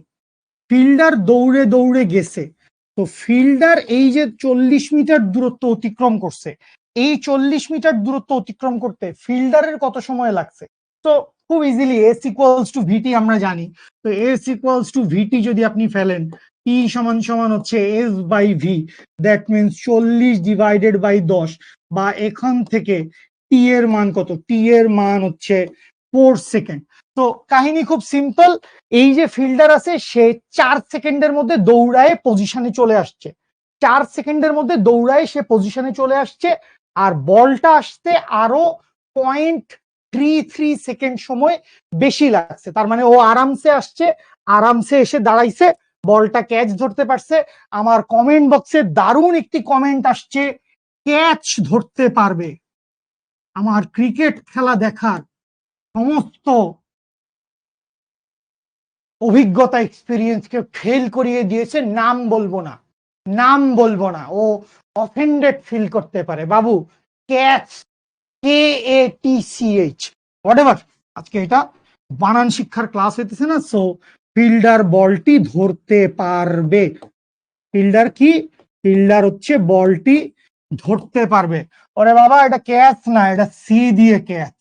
ফিল্ডার দৌড়ে দৌড়ে গেছে। তো ফিল্ডার এই যে 40 মিটার দূরত্ব অতিক্রম করছে, এই 40 মিটার দূরত্ব অতিক্রম করতে ফিল্ডারের কত সময় লাগছে? তো খুব ইজিলি এস ইকুয়ালস টু ভিটি আমরা জানি। তো এস ইকুয়ালস টু ভিটি যদি আপনি ফেলেন, টি সমান সমান হচ্ছে s by v, that means 40 divided by 10। বা এখান থেকে টি এর মান কত? টি এর মান হচ্ছে 4 সেকেন্ড। তো কাহিনী খুব সিম্পল। এই যে ফিল্ডার আছে সে 4 সেকেন্ডের মধ্যে দৌড়ায় পজিশনে চলে আসছে। 4 সেকেন্ডের মধ্যে দৌড়ায় সে পজিশনে চলে আসছে, আর বলটা আসতে আরো 0.33 সেকেন্ড সময় বেশি লাগছে। তার মানে ও আরামসে আসছে, আরামসে এসে দাঁড়াইছে, বলটা ক্যাচ ধরতে পারছে। আমার কমেন্ট বক্সে দারুণ একটি কমেন্ট আসছে, ক্যাচ ধরতে পারবে। আমার ক্রিকেট খেলা দেখার সমস্ত অভিজ্ঞতা এক্সপিরিয়েন্সকে ফেল করিয়ে দিয়েছে। নাম বলবো না, নাম বলবো না, ও অফেন্ডেড ফিল করতে পারে। বাবু ক্যাচ, KATCH, হোয়াটএভার। আজকে এটা বানান শিক্ষার ক্লাস হইতেছে না। সো ফিল্ডার বলটি ধরতে পারবে। ফিল্ডার কি? ফিল্ডার হচ্ছে বলটি ধরতে পারবে। ওরে বাবা, এটা ক্যাচ না, এটা সি দিয়ে ক্যাচ,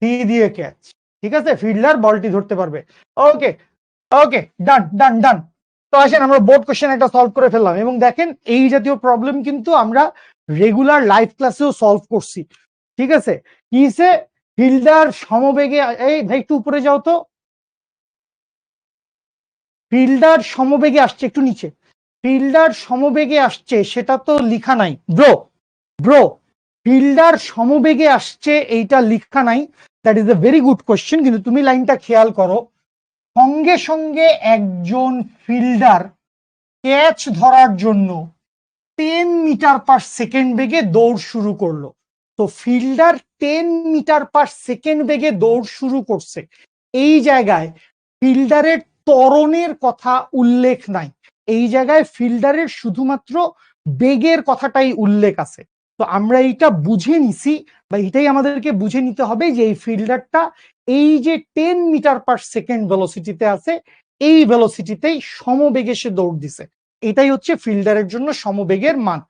সি দিয়ে ক্যাচ। ঠিক আছে, ফিল্ডার বলটি ধরতে পারবে। ওকে ওকে, ডান ডান ডান। তো আসেন আমরা বোর্ড কোশ্চেন একটা সলভ করে ফেললাম, এবং দেখেন এই জাতীয় প্রবলেম কিন্তু আমরা রেগুলার লাইফ ক্লাসেও সলভ করছি। ঠিক আছে, কিসে? ফিল্ডার সমবেগে, এই ভাই একটু উপরে যাও তো, ফিল্ডার সমবেগে আসছে, একটু নিচে। ফিল্ডার সমবেগে আসছে সেটা তো লিখা নাই ব্রো, ব্রো। ফিল্ডার সমবেগে আসছে এইটা লিখা নাই। That is a very good question, কিন্তু তুমি লাইনটা খেয়াল করো, সঙ্গে সঙ্গে একজন ফিল্ডার ক্যাচ ধরার জন্য 10 মিটার পার সেকেন্ড বেগে দৌড় শুরু করলো। তো ফিল্ডার 10 মিটার পার সেকেন্ড বেগে দৌড় শুরু করছে, এই জায়গায় ফিল্ডারের ত্বরণের কথা উল্লেখ নাই, এই জায়গায় ফিল্ডারের শুধুমাত্র বেগের কথাটাই উল্লেখ আছে। তো আমরা এইটা বুঝে নিছি, বা এটাই আমাদেরকে বুঝে নিতে হবে যে এই ফিল্ডারটা এই যে 10 মিটার পার সেকেন্ড ভেলোসিটিতে আছে, এই ভেলোসিটিতেই সমবেগে সে দৌড় দিছে, এটাই হচ্ছে ফিল্ডারের জন্য সমবেগের মান।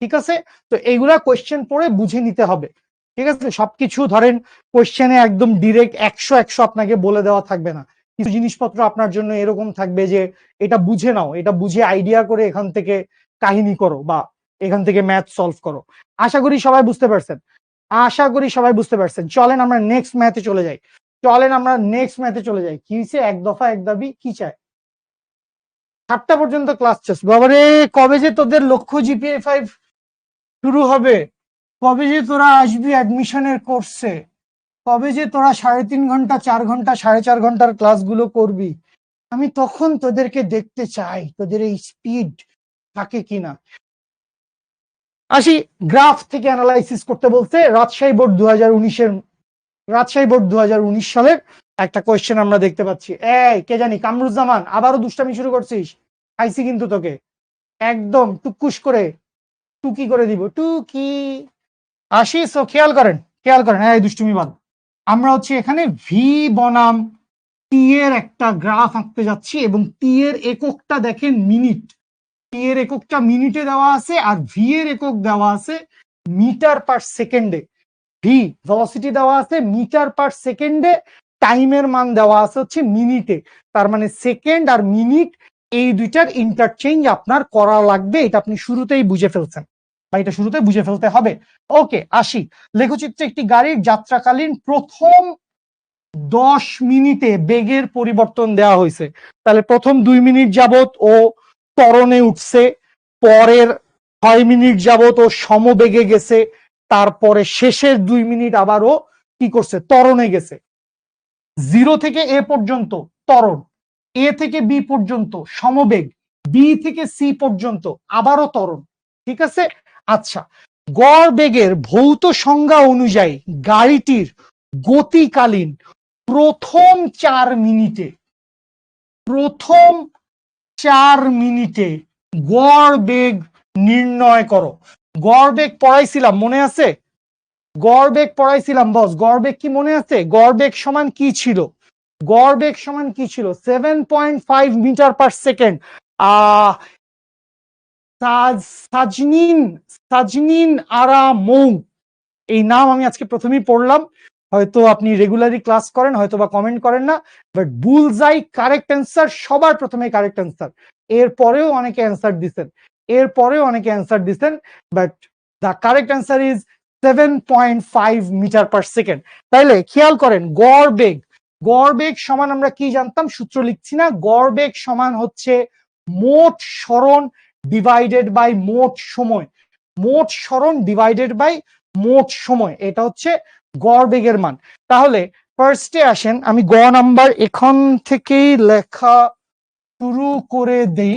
ঠিক আছে, তো এইগুলা কোয়েশ্চেন পড়ে বুঝে নিতে হবে। ঠিক আছে, সবকিছু ধরেন কোয়েশ্চেনে একদম ডিরেক্ট 100 আপনাকে বলে দেওয়া থাকবে না, কিছু জিনিসপত্র আপনার জন্য এরকম থাকবে যে এটা বুঝে নাও, এটা বুঝে আইডিয়া করে এখান থেকে কাহিনী করো বা এখান থেকে ম্যাথ সলভ করো। আশা করি সবাই বুঝতে পারছেন, আশা করি সবাই বুঝতে পারছেন। চলেন আমরা নেক্সট ম্যাথে চলে যাই, চলেন আমরা নেক্সট ম্যাথে চলে যাই। কি হয়েছে, এক দফা এক দাবি কি চায়? 7টা পর্যন্ত ক্লাস শেষ। বাবারে, কবে যে তোদের লক্ষ্য জিপিএ 5 শুরু হবে, কবে যে তোরা আসবি অ্যাডমিশনের কোর্সে, কবে যে তোরা 3.5 ঘন্টা 4 ঘন্টা 4.5 ঘন্টার ক্লাসগুলো করবি, আমি তখন তোদেরকে দেখতে চাই তোদের এই স্পিড থাকে কিনা। আসি, গ্রাফ থেকে অ্যানালাইসিস করতে বলতে রাজশাহী বোর্ড 2019-এর, রাজশাহী বোর্ড 2019 সালের একটা কোয়েশ্চেন আমরা দেখতে পাচ্ছি। এই কে জানি, কামরুজ্জামান আবারও দুষ্টামি শুরু করছিস, আইসি কিন্তু তোকে একদম টুকুস করে টুকি করে দিব, টুকি। আসি, সো খেয়াল করেন, খেয়াল করেন, এই দুষ্টুমি বাদ। আমরা হচ্ছে এখানে ভি বনাম টি এর একটা গ্রাফ আঁকতে যাচ্ছি, এবং টি এর এককটা দেখেন মিনিট, টি এর এককটা মিনিটে দেওয়া আছে, আর ভি এর একক দেওয়া আছে মিটার পার সেকেন্ডে। ভি ভেলোসিটি দেওয়া আছে মিটার পার সেকেন্ডে, টাইমের মান দেওয়া আছে হচ্ছে মিনিটে। তার মানে সেকেন্ড আর মিনিট এই দুইটার ইন্টারচেঞ্জ আপনার করা লাগবে, এটা আপনি শুরুতেই বুঝে ফেলছেন, বা এটা শুরুতে বুঝে ফেলতে হবে। ওকে, আসি। লেখচিত্রে একটি গাড়ির যাত্রাকালীন প্রথম 10 মিনিটে বেগের পরিবর্তন দেওয়া হয়েছে। তাহলে প্রথম 2 মিনিট যাবত ও ত্বরণে উঠছে, পরের 6 মিনিট যাবত ও সমবেগে গেছে, তারপরে শেষের 2 মিনিট আবারও কি করছে, ত্বরণে গেছে। 0 থেকে এ পর্যন্ত ত্বরণ, এ থেকে বি পর্যন্ত সমবেগ, বি থেকে সি পর্যন্ত আবারও ত্বরণ। ঠিক আছে, আচ্ছা, গড় বেগের ভৌত সংজ্ঞা অনুযায়ী গাড়িটির গতিকালীন প্রথম 4 মিনিটে, প্রথম 4 মিনিটে গড় বেগ নির্ণয় করো। গড় বেগ পড়াইছিলাম, মনে আছে? গড় বেগ পড়াইছিলাম বস, গড় বেগ কি মনে আছে? গড় বেগ সমান কি ছিল? গড় বেগ সমান কি ছিল? 7.5 metre per second. Sajnin, Sajnin আরা মৌ, এই নাম আমি আজকে প্রথমেই পড়লাম, হয়তো আপনি রেগুলারলি ক্লাস করেন, হয়তো বা কমেন্ট করেন না, বাট বুলজাই কারেক্ট অ্যান্সার, সবার প্রথমে কারেক্ট অ্যান্সার। এরপরেও অনেকে অ্যান্সার দিচ্ছেন, এরপরেও অনেকে অ্যান্সার দিচ্ছেন, but the correct answer is 7.5 metre per second. তাইলে খেয়াল করেন, গড় বেগ, গড় বেগ সমান আমরা কি জানতাম, সূত্র লিখছি না, গড় বেগ সমান হচ্ছে মোট সরণ ডিভাইডেড বাই মোট সময়, মোট সরণ ডিভাইডেড বাই মোট সময়, এটা হচ্ছে গড় বেগের মান। তাহলে ফার্স্টে আসেন, আমি গ নাম্বার এখান থেকেই লেখা শুরু করে দেই।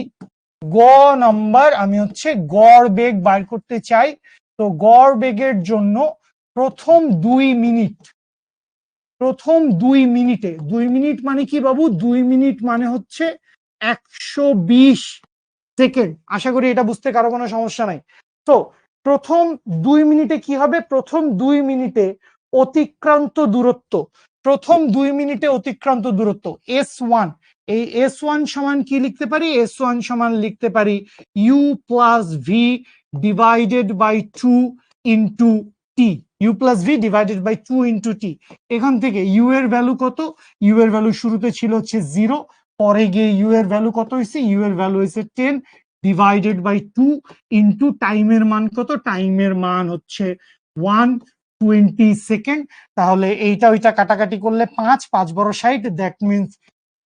গ নাম্বার আমি হচ্ছে গড় বেগ বার করতে চাই। তো গড় বেগের জন্য প্রথম 2 মিনিট, প্রথম 2 মিনিটে, 2 মিনিট মানে কি বাবু? 2 মিনিট মানে হচ্ছে 120 সেকেন্ড। আশা করি এটা বুঝতে কারো কোনো সমস্যা নাই। তো প্রথম 2 মিনিটে কি হবে? প্রথম 2 মিনিটে অতিক্রান্ত দূরত্ব, প্রথম 2 মিনিটে অতিক্রান্ত দূরত্ব S1, এই S1 সমান কি লিখতে পারি? S1 সমান লিখতে পারি U plus V divided by 2 into T, U plus V divided by 2 into T. এখান থেকে ইউ এর ভ্যালু কত? ইউ এর ভ্যালু শুরুতে ছিল হচ্ছে 0, পরে গিয়ে ইউ এর ভ্যালু কত হয়েছে? ইউ এর ভ্যালু হয়েছে 10 ডিভাইডেড বাই 2 ইন্টু টাইমের মান কত? টাইমের মান হচ্ছে 120 সেকেন্ড। তাহলে এইটা ওইটা কাটাকাটি করলে 5 5 বড় 60, দ্যাট মিনস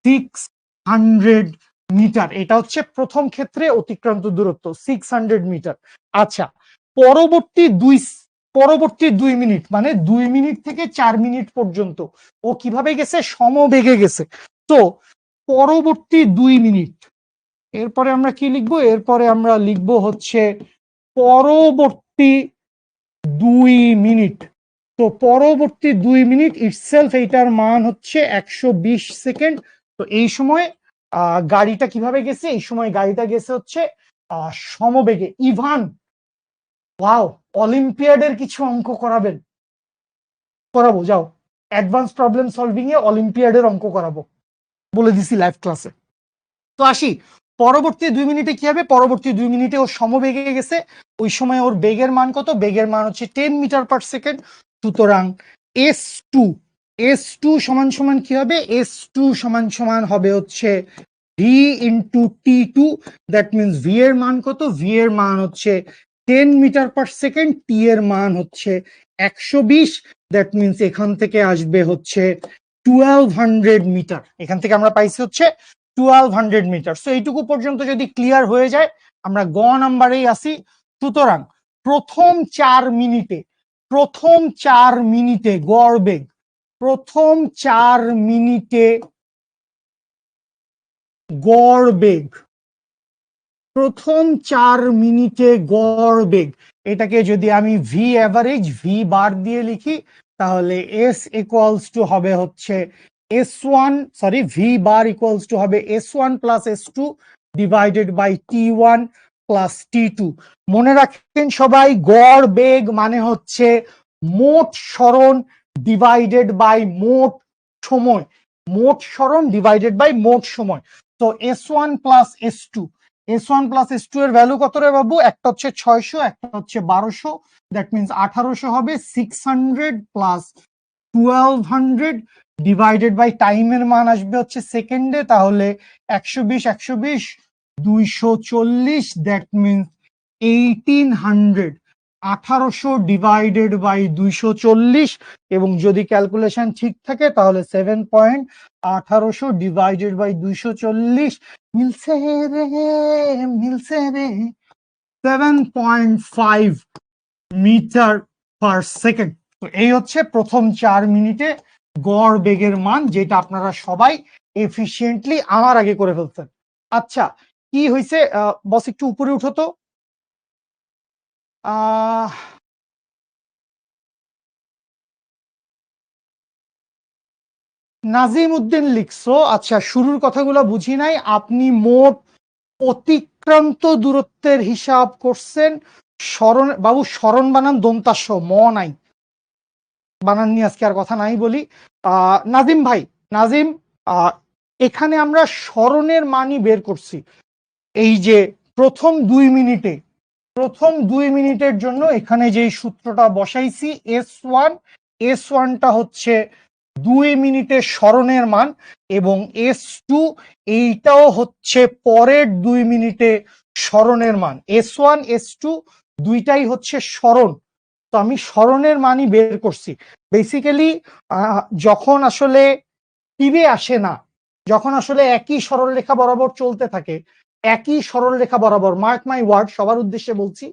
600 মিটার। এটা হচ্ছে প্রথম ক্ষেত্রে অতিক্রান্ত দূরত্ব 600 মিটার। আচ্ছা, পরবর্তী 2 মিনিট মানে 2 মিনিট থেকে 4 মিনিট পর্যন্ত ও কিভাবে গেছে? সমবেগে গেছে। তো পরবর্তী 2 মিনিট। এরপরে আমরা কি লিখবো? এরপরে আমরা লিখবো হচ্ছে পরবর্তী 2 মিনিট। তো পরবর্তী 2 মিনিট ইটসেলফ এইটার মান হচ্ছে 120 সেকেন্ড। তো এই সময় গাড়িটা কিভাবে গেছে? এই সময় গাড়িটা গেছে হচ্ছে সমবেগে। ইভান, ওয়াও, অলিম্পিয়াডের কিছু অঙ্ক করাবেন? করাবো, যাও, অ্যাডভান্স প্রবলেম সলভিং এ অলিম্পিয়াডের অঙ্ক করাবো, বলে দিছি লাইভ ক্লাসে। তো আসি, পরবর্তী 2 মিনিটে কি হবে? পরবর্তী 2 মিনিটে ও সমবেগে গেছে। ওই সময় ওর বেগের মান কত? বেগের মান হচ্ছে 10 মিটার পার সেকেন্ড। সুতরাং এস টু সমান সমান কি হবে? এস টু সমান সমান হবে হচ্ছে v into t two. That means v এর মান কত? ভি এর মান হচ্ছে 10 মিটার পার সেকেন্ড, টি এর মান হচ্ছে 120। দ্যাট মিনস এখান থেকে আসবে হচ্ছে 1200 মিটার। এখান থেকে আমরা পাইছি হচ্ছে 1200 মিটার। সো এইটুকু পর্যন্ত যদি ক্লিয়ার হয়ে যায়, আমরা গ নাম্বারেই আসি। সুতরাং প্রথম 4 মিনিটে গড় বেগ, প্রথম 4 মিনিটে গড় বেগ, প্রথম 4 মিনিটে গড় বেগ, এটাকে যদি আমি ভি অ্যাভারেজ, ভি বার দিয়ে লিখি, তাহলে এস ইকুয়ালস টু হবে হচ্ছে S1, sorry, V bar equals to হবে S1 plus S2 divided by T1 plus T2। মনে রাখেন সবাই, গড় বেগ মানে হচ্ছে মোট সরণ ডিভাইডেড বাই মোট সময়, মোট সরণ ডিভাইডেড বাই মোট সময়। তো S1 plus S2, S1 plus S2 এর ভ্যালু কত রে বাবু? একটা হচ্ছে 600, একটা হচ্ছে 1200। দ্যাট মিনস 1800 হবে। 600 প্লাস 1200 ডিভাইডেড বাই টাইমের মান আসবে হচ্ছে সেকেন্ডে, তাহলে 120 240। That means 1800। 1800 ডিভাইডেড বাই 240, এবং যদি ক্যালকুলেশন ঠিক থাকে তাহলে 7.1800 ডিভাইডেড বাই 240 মিলছে রে, মিলছে রে 7.5 মিটার পার সেকেন্ড। তো এই হচ্ছে প্রথম 4 মিনিটে গড় বেগের মান, যেটা আপনারা সবাই এফিশিয়েন্টলি আমার আগে করে ফেলছেন। আচ্ছা, কি হয়েছে বস? একটু উপরে উঠো তো। নাজিম উদ্দিন লিখছো, আচ্ছা, শুরুর কথাগুলো বুঝি নাই। আপনি মোট অতিক্রান্ত দূরত্বের হিসাব করছেন। স্মরণ বাবু, স্মরণ বানান দন্তাস্য, ম নাই, বানান নিয়ে আজকে আর কথা নাই বলি। নাজিম ভাই, নাজিম, এখানে আমরা স্মরণের মানই বের করছি। এই যে প্রথম 2 মিনিটে, প্রথম 2 মিনিটের জন্য এখানে যে সূত্রটা বসাইছি S1টা হচ্ছে 2 মিনিটের স্মরণের মান, এবং S2 এইটাও হচ্ছে পরের 2 মিনিটে স্মরণের মান। S1 S2 দুইটাই হচ্ছে স্মরণ। তো আমি স্মরণের মানই বের করছি। বেসিক্যালি যখন আসলে টিভি আসে না, যখন আসলে একই সরলরেখা বরাবর চলতে থাকে, একই সরলরেখা বরাবর, মার্ক মাই ওয়ার্ড, সবার উদ্দেশ্যে বলছি,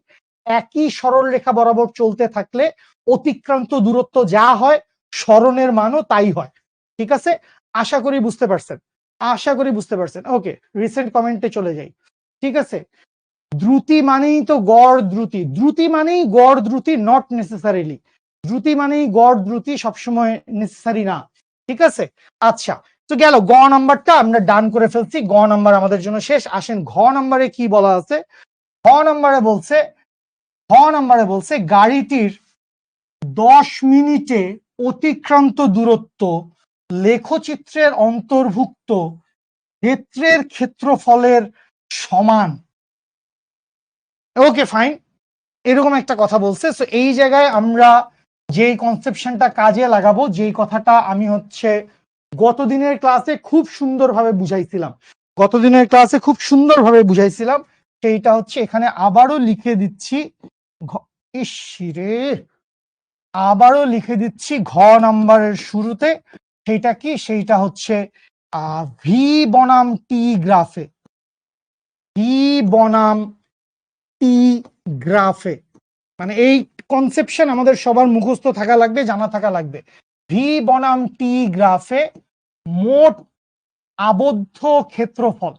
একই সরলরেখা বরাবর চলতে থাকলে অতিক্রান্ত দূরত্ব যা হয় স্মরণের মানও তাই হয়। ঠিক আছে? আশা করি বুঝতে পারছেন, আশা করি বুঝতে পারছেন। ওকে, রিসেন্ট কমেন্টে চলে যাই। ঠিক আছে, দ্রুতি মানেই তো গড় দ্রুতি, দ্রুতি মানেই গড় দ্রুতি, নট নেসেসারিলি। দ্রুতি মানেই গড় দ্রুতি সবসময় নেসেসারি না। ঠিক আছে, আচ্ছা, তো গেল গ নাম্বারটা আমরা ডান করে ফেলছি। গ নাম্বার আমাদের জন্য শেষ। আসেন ঘ নাম্বারে কি বলা আছে। ঘ নাম্বারে বলছে, ঘ নাম্বারে বলছে গাড়িটির 10 মিনিটে অতিক্রান্ত দূরত্ব লেখচিত্রের অন্তর্ভুক্ত ক্ষেত্রের ক্ষেত্রফলের সমান। ওকে ফাইন, এরকম একটা কথা বলছে। সো এই জায়গায় আমরা যেই কনসেপশনটা কাজে লাগাবো, যেই কথাটা আমি হচ্ছে গতদিনের ক্লাসে খুব সুন্দরভাবে বুঝাইছিলাম, গতদিনের ক্লাসে খুব সুন্দরভাবে বুঝাইছিলাম, সেইটা হচ্ছে এখানে আবারও লিখে দিচ্ছি। ইসরে, আবারও লিখে দিচ্ছি ঘ নাম্বারের শুরুতে। সেইটা কি? সেইটা হচ্ছে ভি বনাম টি গ্রাফে, ভি বনাম টি গ্রাফে, মানে এই কনসেপশন আমাদের সবার মুখস্থ থাকা লাগবে, জানা থাকা লাগবে। ভি বনাম টি গ্রাফে মোট আবদ্ধ ক্ষেত্রফল,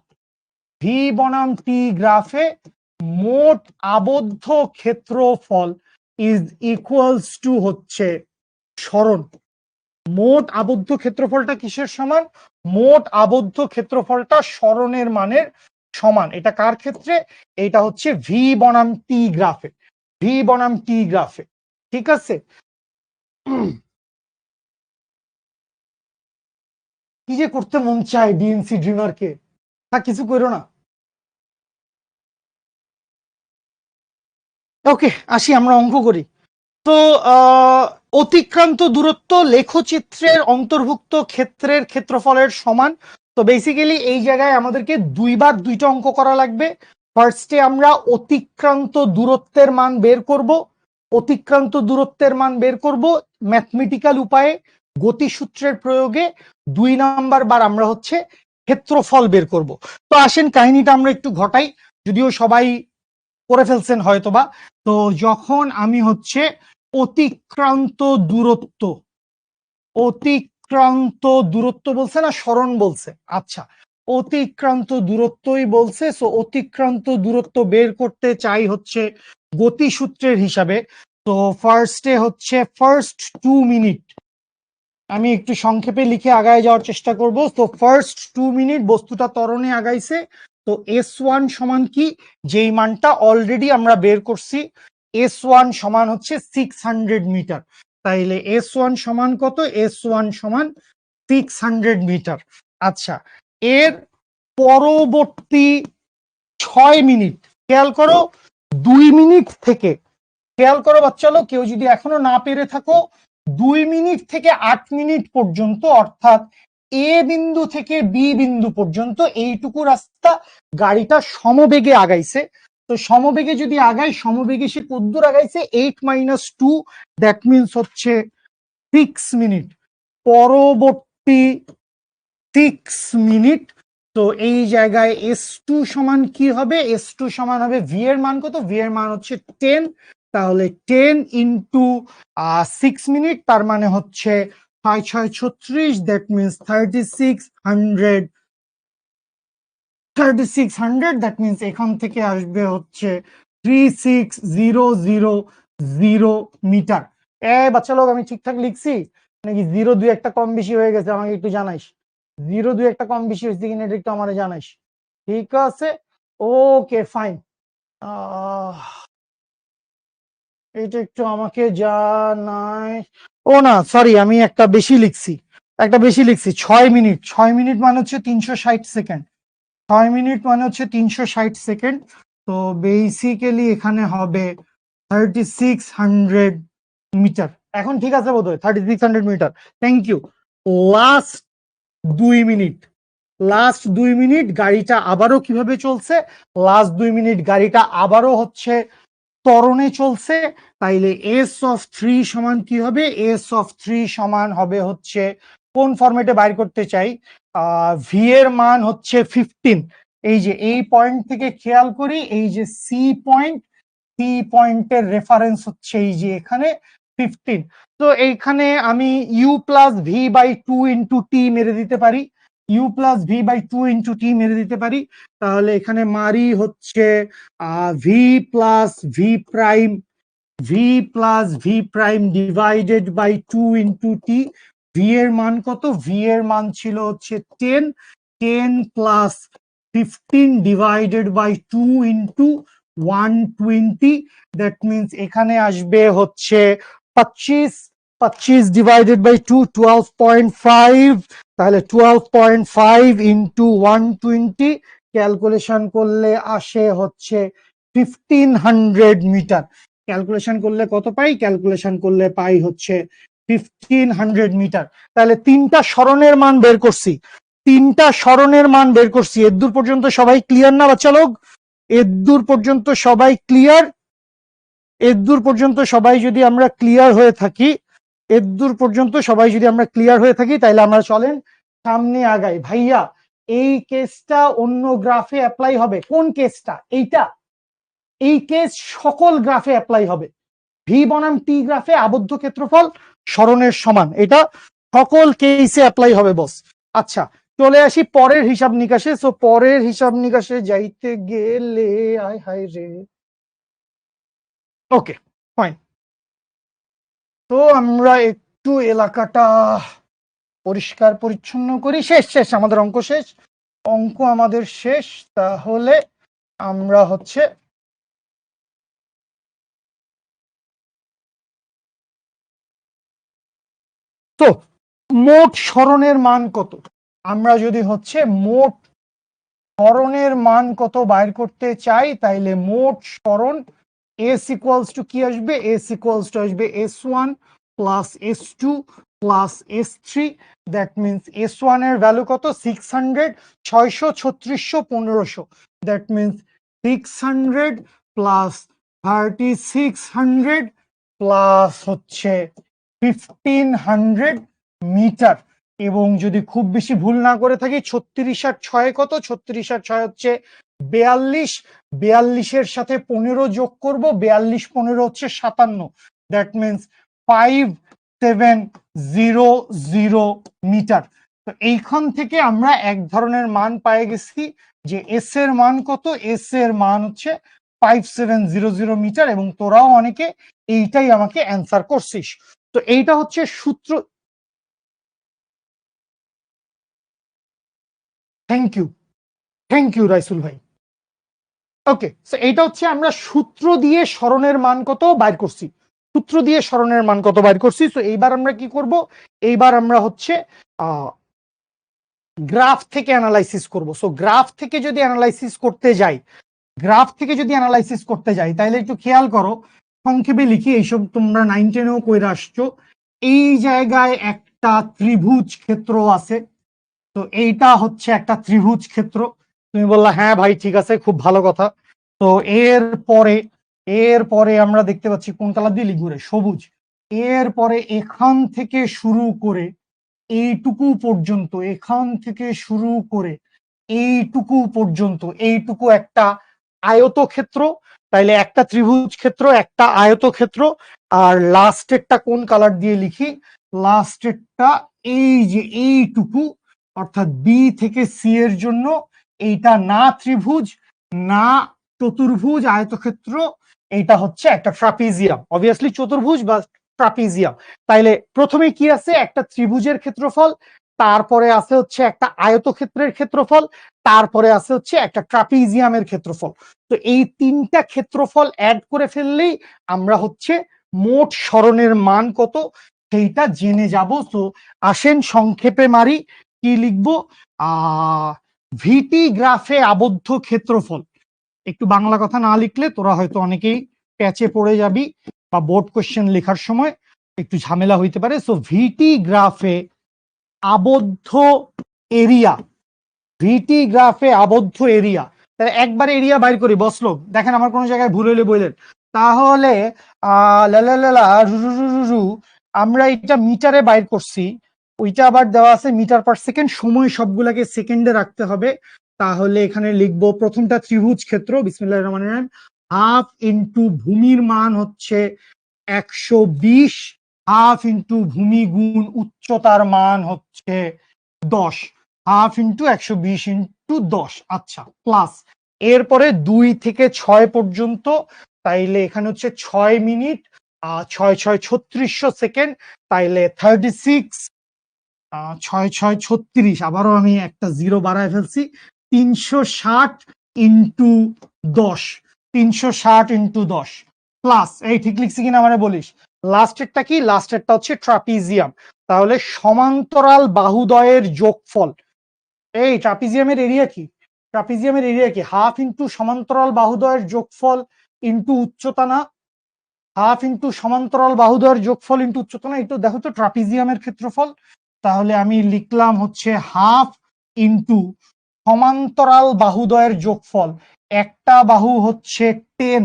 ভি বনাম টি গ্রাফে মোট আবদ্ধ ক্ষেত্রফল ইজ ইকুয়ালস টু হচ্ছে সরণ। মোট আবদ্ধ ক্ষেত্রফলটা কিসের সমান? মোট আবদ্ধ ক্ষেত্রফলটা সরণের মানের সমান। এটা কার ক্ষেত্রে? এটা হচ্ছে ভি বনাম টি গ্রাফে, ভি বনাম টি গ্রাফে। ঠিক আছে, কি যে করতে মন চায় ডিএনসি ড্রিমারকে, তা কিছু করো না। ওকে, আসি আমরা অঙ্ক করি। তো অতিক্রান্ত দূরত্ব লেখচিত্রের অন্তর্ভুক্ত ক্ষেত্রের ক্ষেত্রফলের সমান। তো বেসিক্যালি এই জায়গায় আমাদেরকে দুইবার দুইটা অঙ্ক করা লাগবে। ফার্স্টে আমরা অতিক্রান্ত দূরত্বের মান বের করব, অতিক্রান্ত দূরত্বের মান বের করব ম্যাথমেটিক্যাল উপায়ে গতিসূত্রের প্রয়োগে। 2 নাম্বার বার আমরা হচ্ছে ক্ষেত্রফল বের করব। তো আসেন কাহিনীটা আমরা একটু ঘটাই, যদিও সবাই করে ফেলছেন হয়তোবা। তো যখন আমি হচ্ছে অতিক্রান্ত দূরত্ব, অতিক্রান্ত দূরত্ব বলছে না সরণ বলছে, আচ্ছা অতিক্রান্ত দূরত্বই বলছে। সো অতিক্রান্ত দূরত্ব বের করতে চাই হচ্ছে গতিসূত্রের হিসাবে। তো ফার্স্টে হচ্ছে ফার্স্ট 2 মিনিট, আমি একটু সংক্ষেপে লিখে আগায় যাওয়ার চেষ্টা করব। তো ফার্স্ট 2 মিনিট বস্তুটা ত্বরণে আগাইছে। তো S1 সমান কি, যেই মানটা অলরেডি আমরা বের করছি, S1 সমান হচ্ছে 600 মিটার। তাইলে S1 সমান কত? S1 সমান 600 মিটার। আচ্ছা, এর পরবর্তী 6 মিনিট, খেয়াল করো 2 মিনিট থেকে, খেয়াল করো বাচ্চা লোক, কেউ যদি এখনো না পেরে থাকো, 2 মিনিট থেকে 8 মিনিট পর্যন্ত, অর্থাৎ এ বিন্দু থেকে বি বিন্দু পর্যন্ত এইটুকু রাস্তা গাড়িটা সমবেগে আগাইছে। তো সমবেগে যদি আগায়, সমবেগে সে কতদূর আগাইছে? 8 - 2, দ্যাট মিনস হচ্ছে 6 মিনিট। পরবর্তী 6 মিনিট, তো এই জায়গায় S2 সমান কি হবে? S2 সমান হবে ভি এর মান কত? ভি এর মান হচ্ছে 10। তাহলে 10 ইন্টু 6 মিনিট, তার মানে হচ্ছে 5 × 6 = 36, দ্যাট মিনস 3600, 3600, দ্যাট মিনস এখান থেকে আসবে হচ্ছে 36000 মিটার। বাচ্চা লোক আমি ঠিকঠাক লিখছি নাকি 0 2 একটা কম বেশি হয়ে গেছে? আমাকে একটু জানাইস। 0 2 একটা কম বেশি হয়েছে কিনা এটা একটু আমার জানাইস। ঠিক আছে, ওকে ফাইন। এটা একটু আমাকে জানাই। ও না সরি, আমি একটা বেশি লিখছি, একটা বেশি লিখছি। 6 মিনিট, 6 মিনিট মানে হচ্ছে 360 সেকেন্ড, 6 মিনিট মানে হচ্ছে 360 সেকেন্ড। তো বেসিক্যালি এখানে হবে 3600 মিটার। এখন ঠিক আছে বোধহয় 3600 metre. Thank you. Last 2 minute, last 2 minute গাড়িটা আবারও কিভাবে চলছে? লাস্ট 2 মিনিট গাড়িটা আবারও হচ্ছে ত্বরণে চলছে। তাইলে S(3) সমান কি হবে? S(3) সমান হবে হচ্ছে, কোন ফরম্যাটে বাইর করতে চাই, ভি এর মান হচ্ছে 15। এই যে এই পয়েন্ট থেকে খেয়াল করি, এই যে সি পয়েন্ট, সি পয়েন্টের রেফারেন্স হচ্ছে এই যে এখানে 15। তো এইখানে আমি U+V/2 × T মেরে দিতে পারি, U+V/2 × T মেরে দিতে পারি। তাহলে এখানে মারি হচ্ছে V+V' divided by 2 × T। V এর মান কত? ভি এর মান ছিল হচ্ছে 10, 10 + 15 ডিভাইডেড বাই 2 × 120, দ্যাট মিনস এখানে আসবে হচ্ছে 25, 25 ডিভাইডেড বাই 2 12.5। তাহলে 12.5 × 120 ক্যালকুলেশন করলে আসে হচ্ছে 1500 মিটার। ক্যালকুলেশন করলে কত পাই? ক্যালকুলেশন করলে পাই হচ্ছে 1500 মিটার। তাহলে তিনটা সরণের মান বের করছি, তিনটা সরণের মান বের করছি। এদূর পর্যন্ত সবাই ক্লিয়ার না বাচ্চা লোক? এদূর পর্যন্ত সবাই ক্লিয়ার? এদূর পর্যন্ত সবাই যদি আমরা ক্লিয়ার হয়ে থাকি, এদূর পর্যন্ত সবাই যদি আমরা ক্লিয়ার হয়ে থাকি, তাহলে আমরা চলেন সামনে আগাই। ভাইয়া এই কেসটা অন্য গ্রাফে অ্যাপ্লাই হবে। কোন কেসটা? এইটা, এই কেস সকল গ্রাফে অ্যাপ্লাই হবে। ভি বনাম টি গ্রাফে আবদ্ধ ক্ষেত্রফল সরণের সমান, এটা সকল কেসে অ্যাপ্লাই হবে বস। আচ্ছা, চলে আসি পরের হিসাব নিকাশে। সো পরের হিসাব নিকাশে যাইতে গেলে আয় হায় রে, ওকে ফাইন। তো আমরা একটু এলাকাটা পরিষ্কার পরিচ্ছন্ন করি। শেষ শেষ আমাদের অঙ্ক শেষ, অঙ্ক আমাদের শেষ। তাহলে আমরা হচ্ছে তো মোট সরণের মান কত, আমরা যদি হচ্ছে মোট সরণের মান কত বাইর করতে চাই, তাইলে মোট সরণ এস ইকুয়ালস টু কি আসবে, এস ইকুয়ালস টু আসবে S1 plus S2 plus S3। That means S1 এর ভ্যালু কত, 600, 600, 3600, 1500। দ্যাট মিনস 600 প্লাস 3600 প্লাস হচ্ছে 1500 মিটার। এবং যদি খুব বেশি ভুল না করে থাকি, 36 আর 6 কত, 36 আর 6 হচ্ছে 42, 42-এর সাথে 15 যোগ করব, 42 15 হচ্ছে 57। That means 5700 metre. তো এইখান থেকে আমরা এক ধরনের মান পেয়ে গেছি যে এস এর মান কত, এস এর মান হচ্ছে 5700 মিটার। এবং তোরাও অনেকে এইটাই আমাকে অ্যান্সার করছিস। তো এইটা হচ্ছে সূত্র। থ্যাংক ইউ রাইসুল ভাই। ওকে, সো এইটা হচ্ছে আমরা সূত্র দিয়ে সরণের মান কত বাইর করছি, সূত্র দিয়ে সরণের মান কত বাইর করছি। তো এইবার আমরা কি করব, এইবার আমরা হচ্ছে গ্রাফ থেকে অ্যানালাইসিস করব। সো গ্রাফ থেকে যদি অ্যানালাইসিস করতে যাই, গ্রাফ থেকে যদি অ্যানালাইসিস করতে যাই, তাহলে একটু খেয়াল করো, সংক্ষেপে লিখি, এইসব তোমরা 9 10-এও কইরা আসছো। এই জায়গায় একটা ত্রিভুজ ক্ষেত্র আছে। তো এইটা হচ্ছে একটা ত্রিভুজ ক্ষেত্র। তুমি বললা হ্যাঁ ভাই ঠিক আছে, খুব ভালো কথা। তো এরপরে আমরা দেখতে পাচ্ছি কোন কালার দিয়ে লিখবো রে, সবুজ। এরপরে এখান থেকে শুরু করে এইটুকু পর্যন্ত, এখান থেকে শুরু করে এইটুকু পর্যন্ত, এইটুকু একটা আয়তক্ষেত্র। তাইলে একটা ত্রিভুজ ক্ষেত্র, একটা আয়তক্ষেত্র। আর লাস্টেরটা কোন কালার দিয়ে লিখি, লাস্টেরটা এই যে এইটুকু, অর্থাৎ বি থেকে সি এর জন্য এইটা না ত্রিভুজ না চতুর্ভুজ আয়তক্ষেত্র, এইটা হচ্ছে একটা ট্রাপিজিয়াম। অবভিয়াসলি চতুর্ভুজ বা ট্রাপিজিয়াম। তাইলে প্রথমে কি আছে, একটা ত্রিভুজের ক্ষেত্রফল, তারপরে আছে হচ্ছে একটা আয়তক্ষেত্রের ক্ষেত্রফল, তারপরে আছে হচ্ছে একটা ট্রাপিজিয়ামের ক্ষেত্রফল। তো এই তিনটা ক্ষেত্রফল অ্যাড করে ফেললেই আমরা হচ্ছে মোট সরণের মান কত সেইটা জেনে যাব। তো আসেন সংক্ষেপে মারি, কি লিখবো, ভিটি গ্রাফে আবদ্ধ ক্ষেত্রফল। একটু বাংলা কথা না লিখলে তোরা হয়তো অনেকেই প্যাচে পড়ে যাবি, বা বোর্ড কোশ্চেন লেখার সময় একটু ঝামেলা হইতে পারে। সো ভিটি গ্রাফে আবদ্ধ এরিয়া, ভিটি গ্রাফে আবদ্ধ এরিয়া। তাহলে একবার এরিয়া বাইর করি বসলো, দেখেন আমার কোনো জায়গায় ভুল হইলে বললেন। তাহলে আমরা এটা মিটারে বাইর করছি, ওইটা আবার দেওয়া আছে মিটার পার সেকেন্ড, সময় সবগুলাকে সেকেন্ডে রাখতে হবে। তাহলে এখানে লিখবো প্রথমটা ত্রিভুজ ক্ষেত্র, বিসমিল্লাহির রহমানির রহিম, হাফ ইন্টু ভূমির মান হচ্ছে 120, হাফ ইন্টু ভূমি গুণ উচ্চতার মান হচ্ছে 10, হাফ ইন্টু 120 ইন্টু 10। আচ্ছা, প্লাস এরপরে 2 থেকে 6 পর্যন্ত, তাইলে এখানে হচ্ছে 6 মিনিট, 6 6 3600 সেকেন্ড, তাইলে 36, 6 6 36, আবারও আমি একটা জিরো বাড়ায় ফেলছি, 360 ইন্টু 10, 360 ইন্টু 10 প্লাস, এই ঠিক লিখছি কিনা মানে বলিস। লাস্টেরটা কি, লাস্টেরটা হচ্ছে ট্রাপিজিয়াম। তাহলে সমান্তরাল বাহুদ্বয়ের যোগফল, এই ট্রাপিজিয়ামের এরিয়া কি, ট্রাপিজিয়ামের এরিয়া কি, হাফ ইন্টু সমান্তরাল বাহুদ্বয়ের যোগফল ইন্টু উচ্চতা না, হাফ ইন্টু সমান্তরাল বাহুদ্বয়ের যোগফল ইন্টু উচ্চতা না। একটু দেখো তো ট্রাপিজিয়ামের ক্ষেত্রফল। তাহলে আমি লিখলাম হচ্ছে হাফ ইন্টু সমান্তরাল বাহুদ্বয়ের যোগফল, একটা বাহু হচ্ছে 10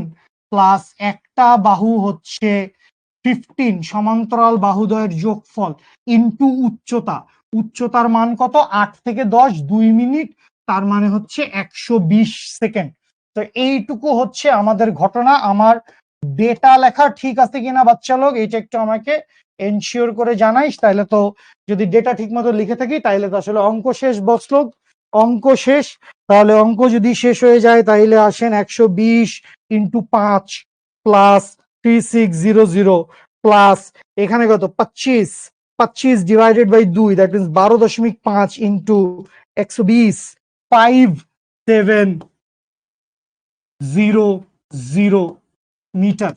প্লাস একটা বাহু হচ্ছে 15, সমান্তরাল বাহুদ্বয়ের যোগফল ইন্টু উচ্চতা, উচ্চতার মান কত, 8 থেকে 10, 2 মিনিট, তার মানে হচ্ছে 120 সেকেন্ড। তো এইটুকু হচ্ছে আমাদের ঘটনা। আমার ডেটা লেখা ঠিক আছে কিনা বাচ্চা লোক, এইটা একটু আমাকে এনশিওর করে জানাইস, তাহলে তো যদি ডেটা ঠিক মতো লিখে থাকি তাহলে তো আসলে অঙ্ক শেষ বসলোক, অঙ্ক শেষ। তাহলে অঙ্ক যদি শেষ হয়ে যায় তাহলে আসেন 120 ইন্টু 5 প্লাস 3600 প্লাস এখানে কত 25, 25 divided by 2, that means 12.5 into 120, 5700 metre.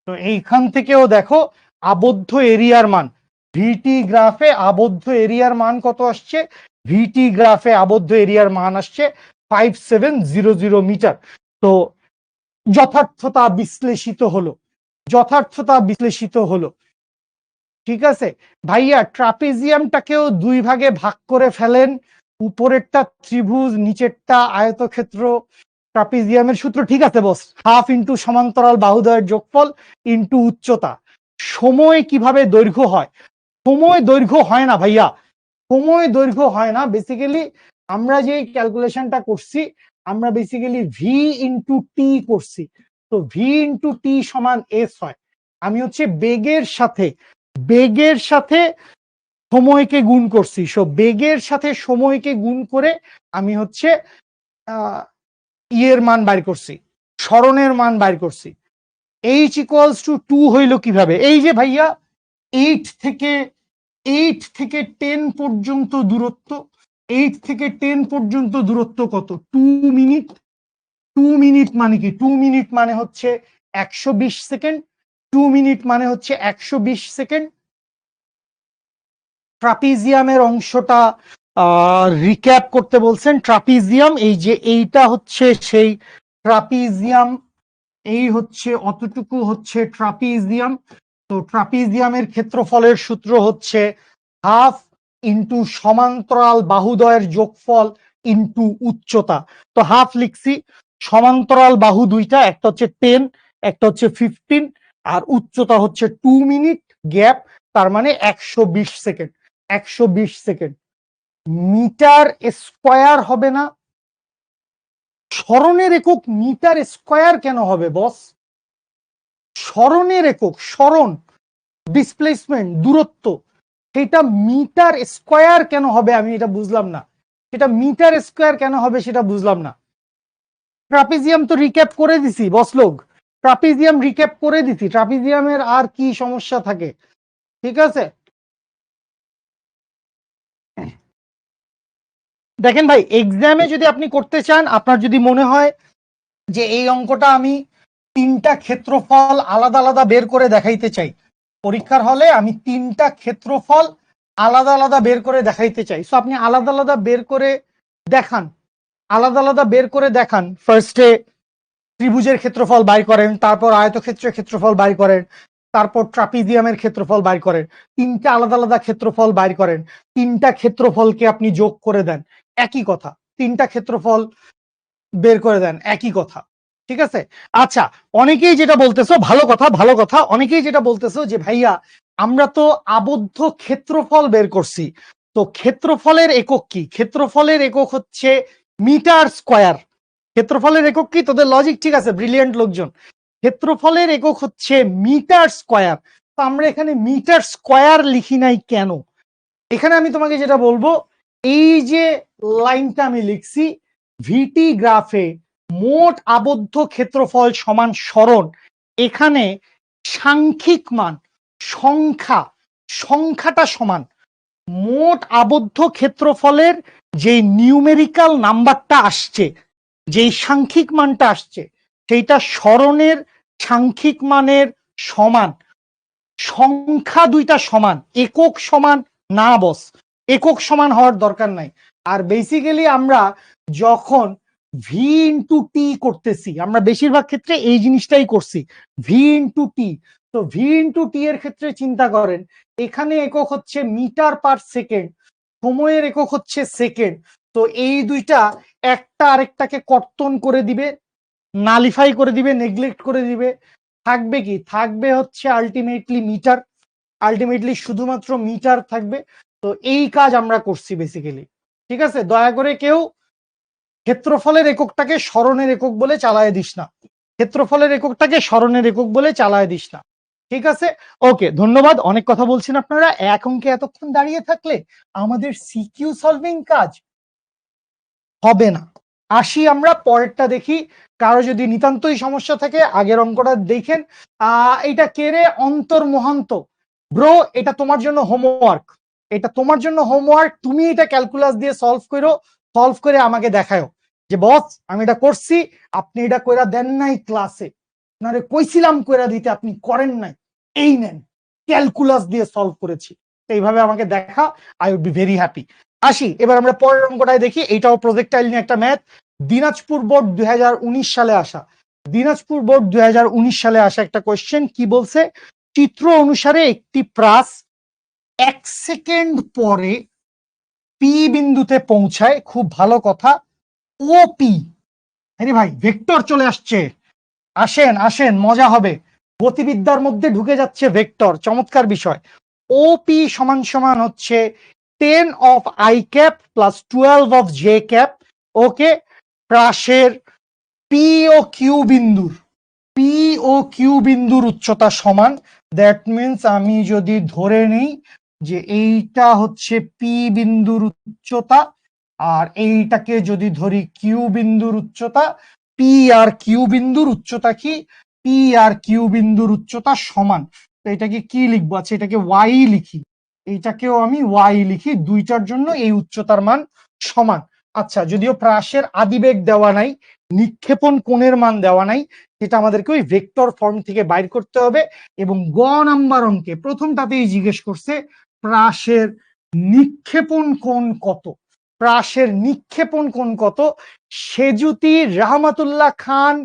তো এইখান থেকেও দেখো আবদ্ধ এরিয়ার মান, ভিটি গ্রাফে আবদ্ধ এরিয়ার মান কত আসছে, ভিটি গ্রাফে আবদ্ধ এরিয়ার মান আসছে 5700 মিটার। তো যথার্থতা বিশ্লেষিত হলো, যথার্থতা বিশ্লেষিত হলো। ঠিক আছে ভাইয়া, ট্রাপিজিয়ামটাকেও দুই ভাগে ভাগ করে ফেলেন, উপরেরটা ত্রিভুজ, নিচেরটা আয়তক্ষেত্র। ট্রাপিজিয়ামের সূত্র ঠিক আছে বস, হাফ ইন্টু সমান্তরাল বাহুদ্বয়ের যোগফল ইন্টু উচ্চতা। সময় কিভাবে দৈর্ঘ্য হয়? সময় দৈর্ঘ্য হয় না ভাইয়া, সময় দৈর্ঘ্য হয় না। বেসিক্যালি আমরা যে ক্যালকুলেশনটা করছি, আমরা বেসিক্যালি ভি ইন্টু টি করছি। তো ভি ইন্টু টি সমান এস হয়। আমি হচ্ছে বেগের সাথে সময়কে গুণ করছি। সো বেগের সাথে সময়কে গুণ করে আমি হচ্ছে ইয়ের মান বাইর করছি, স্মরণের মান বাইর করছি। এইচ ইকুয়ালস টু 2 হইল কিভাবে? এই যে ভাইয়া 8 থেকে 10 পর্যন্ত দূরত্ব, 8 থেকে 10 পর্যন্ত দূরত্ব কত? 2 মিনিট। 2 মিনিট মানে কি? 2 মিনিট মানে হচ্ছে 120 সেকেন্ড। 2 মিনিট মানে হচ্ছে 120 সেকেন্ড। ট্রাপিজিয়ামের অংশটা রিক্যাপ করতে বলছেন। ট্রাপিজিয়াম এই যে এইটা হচ্ছে সেই ট্রাপিজিয়াম, এই হচ্ছে অতটুকু হচ্ছে ট্রাপিজিয়াম। তো ট্রাপিজিয়ামের ক্ষেত্রফলের সূত্র হচ্ছে হাফ ইন্টু সমান্তরাল বাহুদ্বয়ের যোগফল ইন্টু উচ্চতা। তো হাফ লিখছি, সমান্তরাল বাহু দুইটা, একটা হচ্ছে 10, একটা হচ্ছে 15, আর উচ্চতা হচ্ছে 2 মিনিট গ্যাপ, তার মানে 120 সেকেন্ড। 120 সেকেন্ড। মিটার স্কয়ার হবে না? স্মরণের একক মিটার স্কয়ার কেন হবে বস? স্মরণের একক, স্মরণ, ডিসপ্লেসমেন্ট, দূরত্ব, সেটা মিটার স্কয়ার কেন হবে? আমি এটা বুঝলাম না। সেটা মিটার স্কয়ার কেন হবে সেটা বুঝলাম না। ট্রাপিজিয়াম তো রিক্যাপ করে দিছি বসলোক, ট্রাপিজিয়াম রিক্যাপ করে দিছি। ট্রাপিজিয়ামের আর কি সমস্যা থাকে? ঠিক আছে দেখেন ভাই, এক্সামে যদি আপনি করতে চান, আপনার যদি মনে হয় যে এই অঙ্কটা আমি 3টা ক্ষেত্রফল আলাদা আলাদা বের করে দেখাইতে চাই, পরীক্ষার হলে আমি 3টা ক্ষেত্রফল আলাদা আলাদা বের করে দেখাইতে চাই, সো আপনি আলাদা আলাদা বের করে দেখান, আলাদা আলাদা বের করে দেখান। ফার্স্টে ত্রিভুজের ক্ষেত্রফল বাইর করেন, তারপর আয়তক্ষেত্রের ক্ষেত্রফল বাইর করেন, তারপর ট্রাপিজিয়ামের ক্ষেত্রফল বাইর করেন। 3টা আলাদা আলাদা ক্ষেত্রফল বাইর করেন, 3টা ক্ষেত্রফলকে আপনি যোগ করে দেন, একই কথা। 3টা ক্ষেত্রফল বের করে দেন, একই কথা। ঠিক আছে আচ্ছা, অনেকেই যেটা বলতেছো, ভালো কথা ভালো কথা, অনেকেই যেটা বলতেছো যে ভাইয়া আমরা তো আবদ্ধ ক্ষেত্রফল বের করছি, তো ক্ষেত্রফলের একক কি? ক্ষেত্রফলের একক হচ্ছে মিটার স্কয়ার। ক্ষেত্রফলের একক কি? তোদের লজিক ঠিক আছে, ব্রিলিয়ান্ট লোকজন। ক্ষেত্রফলের একক হচ্ছে মিটার স্কয়ার। তো আমরা এখানে মিটার স্কয়ার লিখি নাই কেন? এখানে আমি তোমাকে যেটা বলবো, এই যে লাইনটা আমি লিখছি, ভিটি গ্রাফে মোট আবদ্ধ ক্ষেত্রফল সমান সরণ, এখানে সাংখ্যিক মান, সংখ্যাটা সমান মোট আবদ্ধ ক্ষেত্রফলের যে নিউমেরিক্যাল নাম্বারটা আসছে, যেই সাংখ্যিক মানটা আসছে, সেইটা সরণের সাংখ্যিক মানের সমান। সংখ্যা দুইটা সমান, একক সমান না বস, একক সমান হওয়ার দরকার নাই। আর বেসিক্যালি আমরা যখন ভি ইন্টু টি করতেছি, আমরা বেশিরভাগ ক্ষেত্রে এই জিনিসটাই করছি, ভি ইন্টু টি। তো ভি ইন্টু টি এর ক্ষেত্রে চিন্তা করেন, এখানে একক হচ্ছে মিটার পার সেকেন্ড, সময়ের একক হচ্ছে সেকেন্ড। তো এই দুইটা একটা আরেকটাকে কর্তন করে দিবে, নালিফাই করে দিবে, নেগলেক্ট করে দিবে। থাকবে কি? থাকবে হচ্ছে আলটিমেটলি মিটার, আলটিমেটলি শুধুমাত্র মিটার থাকবে। তো এই কাজ আমরা করছি বেসিক্যালি। ঠিক আছে, দয়া করে কেউ ক্ষেত্রফলের এককটাকে স্মরণের একক বলে চালায় দিস না, ক্ষেত্রফলের এককটাকে স্মরণের একক বলে চালায় দিস না। ঠিক আছে, ওকে, ধন্যবাদ। অনেক কথা বলছেন আপনারা, এক অঙ্কে এতক্ষণ দাঁড়িয়ে থাকলে আমাদের সিকিউ সলভিং কাজ হবে না। আসি আমরা পরেরটা দেখি। কারো যদি নিতান্তই সমস্যা থাকে আগের অঙ্কটা দেখেন। এটা কেড়ে অন্তর মহান্ত। ব্রো, এটা তোমার জন্য হোমওয়ার্ক, এটা তোমার জন্য হোমওয়ার্ক। তুমি এটা ক্যালকুলাস দিয়ে সলভ করো, সলভ করে আমাকে দেখাও যে বস আমি এটা করছি, আপনি এটা কইরা দেন নাই ক্লাসে, আপনারে কইছিলাম কইরা দিতে, আপনি করেন নাই, এই নেন ক্যালকুলাস দিয়ে সলভ করেছি। এইভাবে আমাকে দেখা, I would be very happy. আসি এবার আমরা পরের অঙ্কটায় দেখি। এটাও প্রজেক্টাইল নিয়ে একটা ম্যাথ। দিনাজপুর বোর্ড 2019 সালে আসা, দিনাজপুর বোর্ড 2019 সালে আসা একটা কোয়েশ্চেন। কি বলছে? চিত্র অনুসারে একটি প্রাস 1 সেকেন্ড পরে পি বিন্দুতে পৌঁছায়, খুব ভালো কথা, ও পি, আরে ভাই ভেক্টর চলে আসছে, আসেন আসেন মজা হবে, গতিবিদ্যার মধ্যে ঢুকে যাচ্ছে ভেক্টর, চমৎকার বিষয়। ওপি সমান সমান হচ্ছে 10 of I cap plus 12 of J cap. Okay, প্রাসের পি ও কিউ বিন্দুর, পি ও কিউ বিন্দুর উচ্চতা সমান। দ্যাট মিনস আমি যদি ধরে নিই যে এইটা হচ্ছে পি বিন্দুর উচ্চতা, আর এইটাকে যদি ধরি কিউ বিন্দুর উচ্চতা, পি আর কিউ বিন্দুর উচ্চতা কি? পি আর কিউ বিন্দুর উচ্চতা সমান। তো এটাকে কি লিখবো? আচ্ছা এটাকে ওয়াই লিখি, এইটাকেও আমি ওয়াই লিখি, দুইটার জন্য এই উচ্চতার মান সমান। আচ্ছা, যদিও প্রাসের আদিবেগ দেওয়া নাই, নিক্ষেপণ কোণের মান দেওয়া নাই, যেটা আমাদেরকে ওই ভেক্টর ফর্ম থেকে বাইর করতে হবে। এবং গ নাম্বার অঙ্কে প্রথমটাতেই জিজ্ঞেস করছে প্রাসের নিক্ষেপণ কোণ কত, প্রাসের নিক্ষেপণ কোণ কত। সেজুতি, রহমাতুল্লাহ খান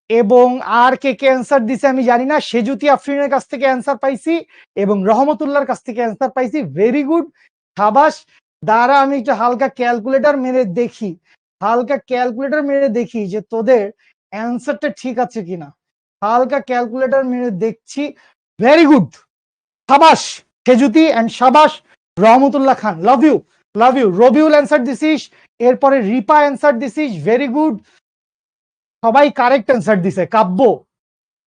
এবং আর কে কে অ্যান্সার দিছে আমি জানি না। সেজুতি আফরিনের কাছ থেকে অ্যান্সার পাইছি এবং রহমতুল্লাহর কাছ থেকে অ্যান্সার পাইছি, ভেরি গুড, সাবাস। দ্বারা আমি একটু হালকা ক্যালকুলেটর মেরে দেখি, হালকা ক্যালকুলেটর মেরে দেখি যে তোদের অ্যান্সারটা ঠিক আছে কিনা। হালকা ক্যালকুলেটর মেরে দেখছি, ভেরি গুড, সাবাস সেজুতি এন্ড সাবাস Rahmatullah Khan, love you, love you. Rabiul answer দিছিস, এরপরে রিপা অ্যান্সার দিছিস, ভেরি গুড, সবাই কারেক্ট অ্যান্সার দিছে। কাব্য,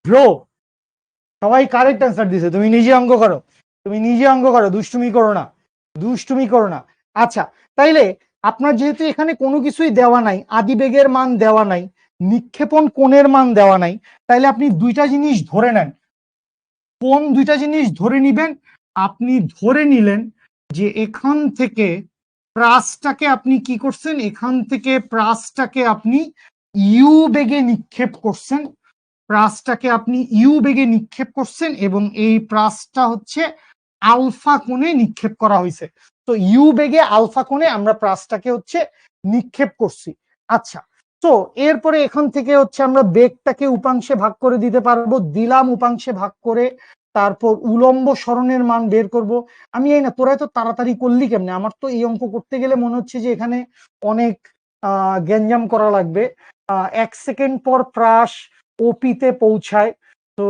ব্রো, সবাই কারেক্ট অ্যান্সার দিছে। তুমি নিজে অঙ্ক করো, তুমি নিজে অঙ্ক করো, দুষ্টুমি করো না, দুষ্টুমি করো না। আচ্ছা, তাইলে আপনার যেহেতু এখানে কোনো কিছুই দেওয়া নাই, আদিবেগের মান দেওয়া নাই, নিক্ষেপণ কোণের মান দেওয়া নাই, তাইলে আপনি দুইটা জিনিস ধরে নেন। কোন দুইটা জিনিস ধরে নিবেন? আপনি ধরে নিলেন যে এখান থেকে প্রাসটাকে আপনি কি করছেন, এখান থেকে প্রাসটাকে আপনি ইউ বেগে নিক্ষেপ করছেন, প্রাসটাকে আপনি ইউ বেগে নিক্ষেপ করছেন এবং এই প্রাসটা হচ্ছে আলফা কোণে নিক্ষেপ করা হয়েছে। তো ইউ বেগে আলফা কোণে আমরা প্রাসটাকে হচ্ছে নিক্ষেপ করছি। আচ্ছা, তো এরপরে এখান থেকে হচ্ছে আমরা বেগটাকে উপাংশে ভাগ করে দিতে পারবো, দিলাম উপাংশে ভাগ করে, তারপর উলম্ব সরণের মান বের করব। আমি এই না, তোরা তো তাড়াতাড়ি করলি কেমনে? আমার তো এই অঙ্ক করতে গেলে মনে হচ্ছে যে এখানে অনেক গ্যাঞ্জাম করা লাগবে। 1 সেকেন্ড পর প্রাস ওপিতে পৌঁছায়, তো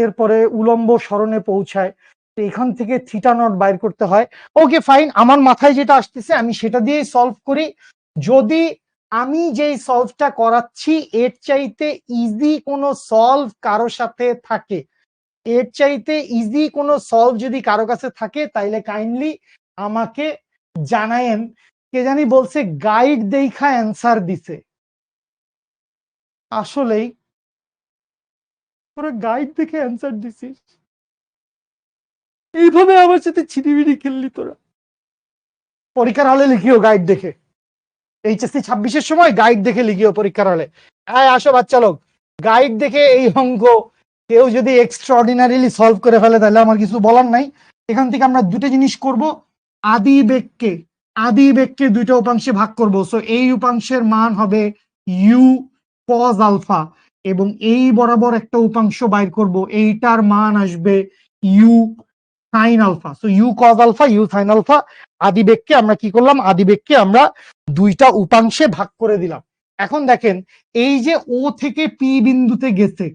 এরপরে উলম্ব সরণে পৌঁছায়, তো এখান থেকে থিটা নট বাইর করতে হয়। ওকে ফাইন, আমার মাথায় যেটা আসতেছে আমি সেটা দিয়েই সলভ করি। যদি আমি যেই সলভটা করাচ্ছি এর চাইতে ইজি কোনো সলভ কারো সাথে থাকে, এর চাইতে ইজি কোনো সলভ যদি কারো কাছে থাকে তাইলে কাইন্ডলি আমাকে জানায়েন। কে জানি বলছে গাইড দেখা অ্যান্সার দিছে, আসলেই তোরা গাইড দেখে অ্যান্সার দিছিস? এইভাবে আমার সাথে ছিনিমিনি খেললি তোরা? পরীক্ষার হলে লিখিও গাইড দেখে, এইচএসসি 26-এর সময় গাইড দেখে লিখিও পরীক্ষার হলে। হ্যাঁ আসো বাচ্চা লোক, গাইড দেখে এই অঙ্ক কেউ যদি এক্সট্রাঅর্ডিনারিলি সলভ করে ফেলে তাহলে আমার কিছু বলার নাই। এখান থেকে আমরা দুটো জিনিস করব, আদি বেগকে দুইটা উপাংশে ভাগ করব। সো এই উপাংশের মান হবে ইউ কজ আলফা এবং এই বরাবর একটা উপাংশ বাইর করব, এইটার মান আসবে U sine alpha. So U cos alpha, U sine alpha. আদিবেগকে আমরা কি করলাম? আদিবেগকে আমরা দুইটা উপাংশে ভাগ করে দিলাম। এখন দেখেন, এই যে ও থেকে পি বিন্দুতে গেছে,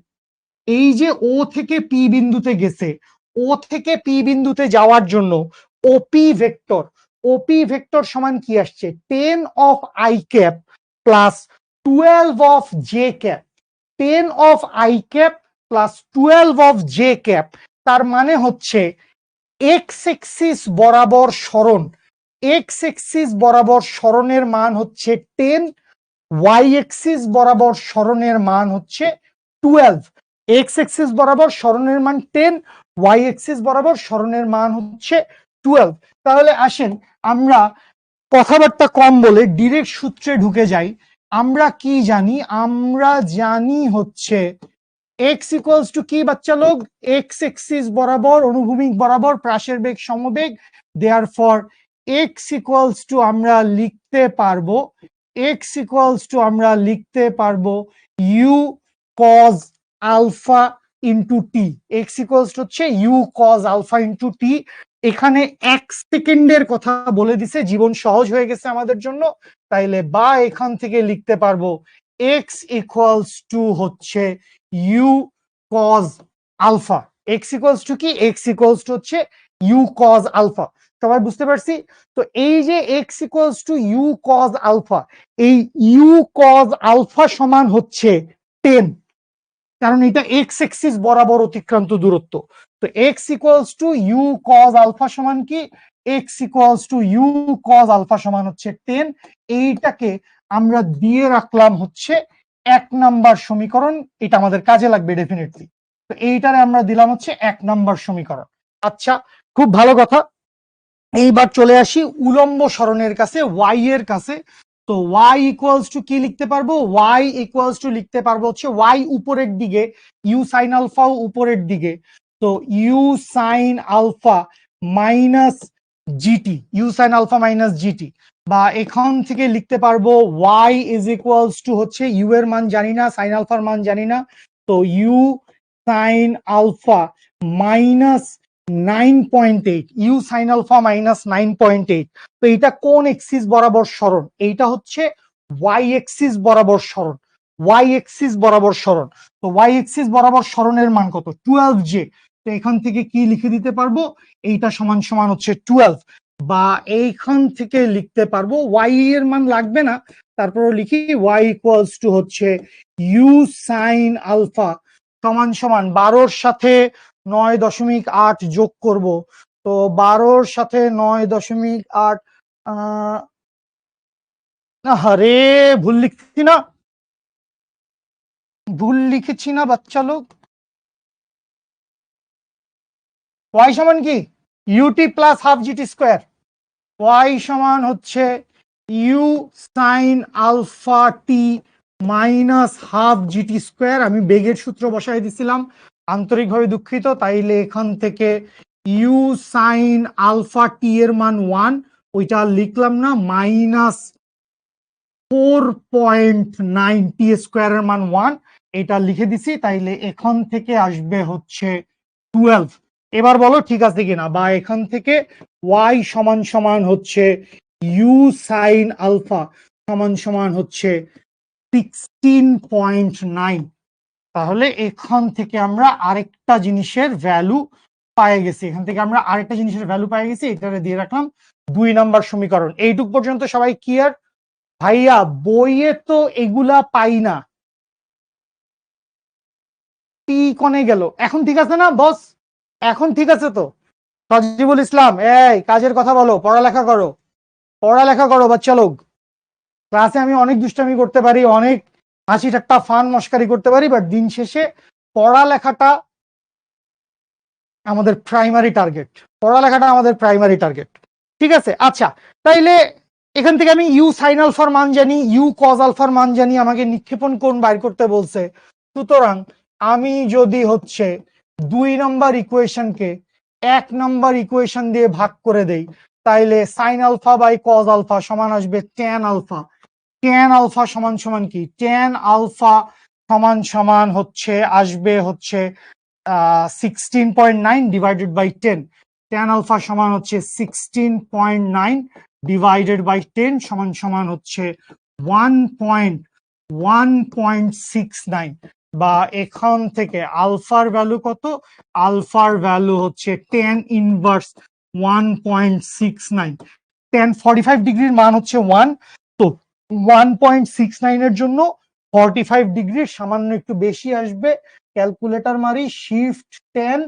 এই যে ও থেকে পি বিন্দুতে গেছে, ও থেকে পি বিন্দুতে যাওয়ার জন্য ওপি ভেক্টর সমান কি আসছে? 10 of I cap plus 12 of J cap. 10 of I cap plus 12 of J cap, তার মানে হচ্ছে এক্স এক্সিস বরাবর সরণ, এক্স এক্সিস বরাবর সরণের মান হচ্ছে 10, ওয়াই এক্সিস বরাবর সরণের মান হচ্ছে 12। এক্স এক্সিস বরাবর সরণের মান 10, ওয়াই এক্সিস বরাবর সরণের মান হচ্ছে 12। তাহলে আসেন আমরা কথাবার্তা কম বলে ডিরেক্ট সূত্রে ঢুকে যাই। আমরা কি জানি? আমরা জানি হচ্ছে এক্স ইকুয়ালস টু কি বাচ্চা লোক? এক্স এক্সিস বরাবর অনুভূমিক বরাবর প্রাসের বেগ সমবেগ, দেয়ারফর এক্স ইকুয়ালস টু আমরা লিখতে পারবো, এক্স ইকুয়ালস টু আমরা লিখতে পারবো u cos alpha into t. X equals to হচ্ছে u cos alpha into t. এখানে 1 সেকেন্ডের কথা বলে দিছে, জীবন সহজ হয়ে গেছে আমাদের জন্য। তাইলে বা এখান থেকে লিখতে পারবো এক্স ইকুয়ালস টু হচ্ছে u cos alpha. X equals to কি? এক্স ইকুয়ালস টু হচ্ছে ইউ কজ আলফা। সবাই বুঝতে পারছি? তো এই যে x equals to u cos alpha, এই ইউ কজ আলফা সমান হচ্ছে 10, কারণ এটা এক্স এক্সিস বরাবর অতিক্রান্ত দূরত্ব। তো x equals to u cos alpha সমান কি? X equals to u cos alpha সমান হচ্ছে 10। এইটাকে আমরা দিয়ে রাখলাম হচ্ছে 1 নাম্বার সমীকরণ। এটা আমাদের কাজে লাগবে ডেফিনেটলি। তো এইটারে আমরা দিলাম হচ্ছে 1 নাম্বার সমীকরণ। আচ্ছা, খুব ভালো কথা। এইবার চলে আসি উলম্ব সরণের কাছে, ওয়াই এর কাছে। তো ওয়াই ইকুয়ালস টু কি লিখতে পারবো? ওয়াই ইকুয়ালস টু লিখতে পারবো হচ্ছে ওয়াই উপরের দিকে, ইউ সাইন আলফাও উপরের দিকে। তো u sine alpha minus g t, u sine alpha minus g t, বা এখান থেকে লিখতে পারবো ওয়াই ইজ ইকুয়ালস টু হচ্ছে ইউ এর মান জানি না, সাইন আলফার মান জানি না। তো u sine alpha minus 9.8, u sine alpha minus 9.8। তো এটা কোন এক্সিস বরাবর সরণ? এইটা হচ্ছে ওয়াই এক্সিস বরাবর সরণ, ওয়াই এক্সিস বরাবর সরণ। তো ওয়াই এক্সিস বরাবর সরণের মান কত? 12 জে। তো এখান থেকে কি লিখে দিতে পারবো? এইটা সমান সমান হচ্ছে 12, বা এইখান থেকে লিখতে পারবো ওয়াই এর মান লাগবে না, তারপরে লিখি ওয়াই ইকুয়ালস টু হচ্ছে ইউ সাইন আলফা সমান সমান 12-র সাথে 9.8 যোগ করব। তো 12-র সাথে 9.8, আরে ভুল লিখছি না? ভুল লিখেছি না বাচ্চা লোক? ওয়াই সমান কি? U t plus half g t square. Y সমান হচ্ছে u sine alpha t minus half g t square. আমি বেগের সূত্র বসাই দিছিলাম, আন্তরিকভাবে দুঃখিত। তাইলে এখান থেকে ইউ সাইন আলফা টি এর মান 1, ওইটা লিখলাম না, মাইনাস 4.9 টি স্কোয়ারের মান 1, এটা লিখে দিছি। তাইলে এখান থেকে আসবে হচ্ছে 12। এবার বলো ঠিক আছে কিনা? বা এখান থেকে ওয়াই সমান সমান হচ্ছে ইউ সাইন আলফা সমান সমান হচ্ছে 16.9। তাহলে এখান থেকে আমরা আরেকটা জিনিসের ভ্যালু পেয়ে গেছি, এখান থেকে আমরা আরেকটা জিনিসের ভ্যালু পেয়ে গেছি। এটারে দিয়ে রাখলাম 2 নাম্বার সমীকরণ। এইটুক পর্যন্ত সবাই ক্লিয়ার? ভাইয়া বইয়ে তো এগুলা পাই না, টি কনে গেল? এখন ঠিক আছে না বস? এখন ঠিক আছে তো? সজিবুল ইসলাম, এই কাজের কথা বলো, পড়ালেখা করো, পড়ালেখা করো বাচ্চা লোক। ক্লাসে আমি অনেক দুষ্টামি করতে পারি, অনেক হাসি ঠাট্টা ফান মস্কারি করতে পারি, বাট দিন শেষে পড়ালেখাটা আমাদের প্রাইমারি টার্গেট, পড়ালেখাটা আমাদের প্রাইমারি টার্গেট। ঠিক আছে? আচ্ছা, তাইলে এখান থেকে আমি ইউ সাইন আলফার মান জানি, ইউ কজ আলফার মান জানি, আমাকে নিক্ষেপণ কোণ বাইর করতে বলছে। সুতরাং আমি যদি হচ্ছে 2 নম্বর ইকুয়েশনকে 1 নম্বর ইকুয়েশন দিয়ে ভাগ করে দেই, তাইলে sine alpha by cos alpha সমান আসবে ট্যান আলফা। ট্যান আলফা সমান সমান কি? ট্যান আলফা সমান সমান হচ্ছে আসবে হচ্ছে 16.9 ডিভাইডেড বাই 10। ট্যান আলফা সমান হচ্ছে 16.9 ডিভাইডেড বাই 10 সমান সমান হচ্ছে 1.69। বা এখান থেকে আলফার ভ্যালু কত? আলফার ভ্যালু হচ্ছে tan ইনভার্স 1.69। tan 45 ডিগ্রির মান হচ্ছে 1, তো 1.69 এর জন্য 45 ডিগ্রির সামান্য একটু বেশি আসবে। ক্যালকুলেটর মারি, শিফট 10,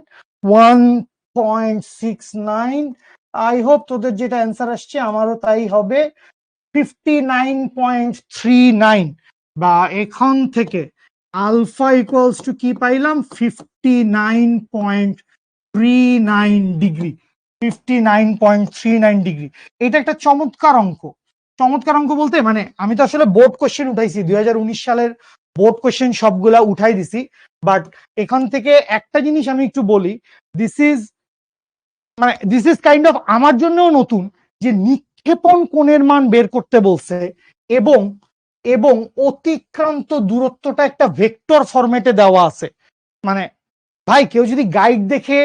1.69। আই হোপ তোদের যেটা অ্যান্সার আসছে আমারও তাই হবে, 59.39। বা এখান থেকে আলফা ইকুয়ালস টু কি পাইলাম, 59.39 ডিগ্রি। 59.39 ডিগ্রি, এটা একটা চমৎকার অঙ্ক। চমৎকার অঙ্ক বলতে মানে আমি তো আসলে বোর্ড কোশ্চেন উঠাইছি, 2019 সালের বোর্ড কোশ্চেন সবগুলা উঠাই দিছি। বাট এখান থেকে একটা জিনিস আমি একটু বলি, দিস ইজ কাইন্ড অফ আমার জন্যও নতুন, যে নিক্ষেপণ কোণের মান বের করতে বলছে এবং এবং অতিক্রান্ত দূরত্বটা একটা ভেক্টর ফরম্যাটে দেওয়া আছে। মানে ভাই, কেউ যদি গাইড দেখে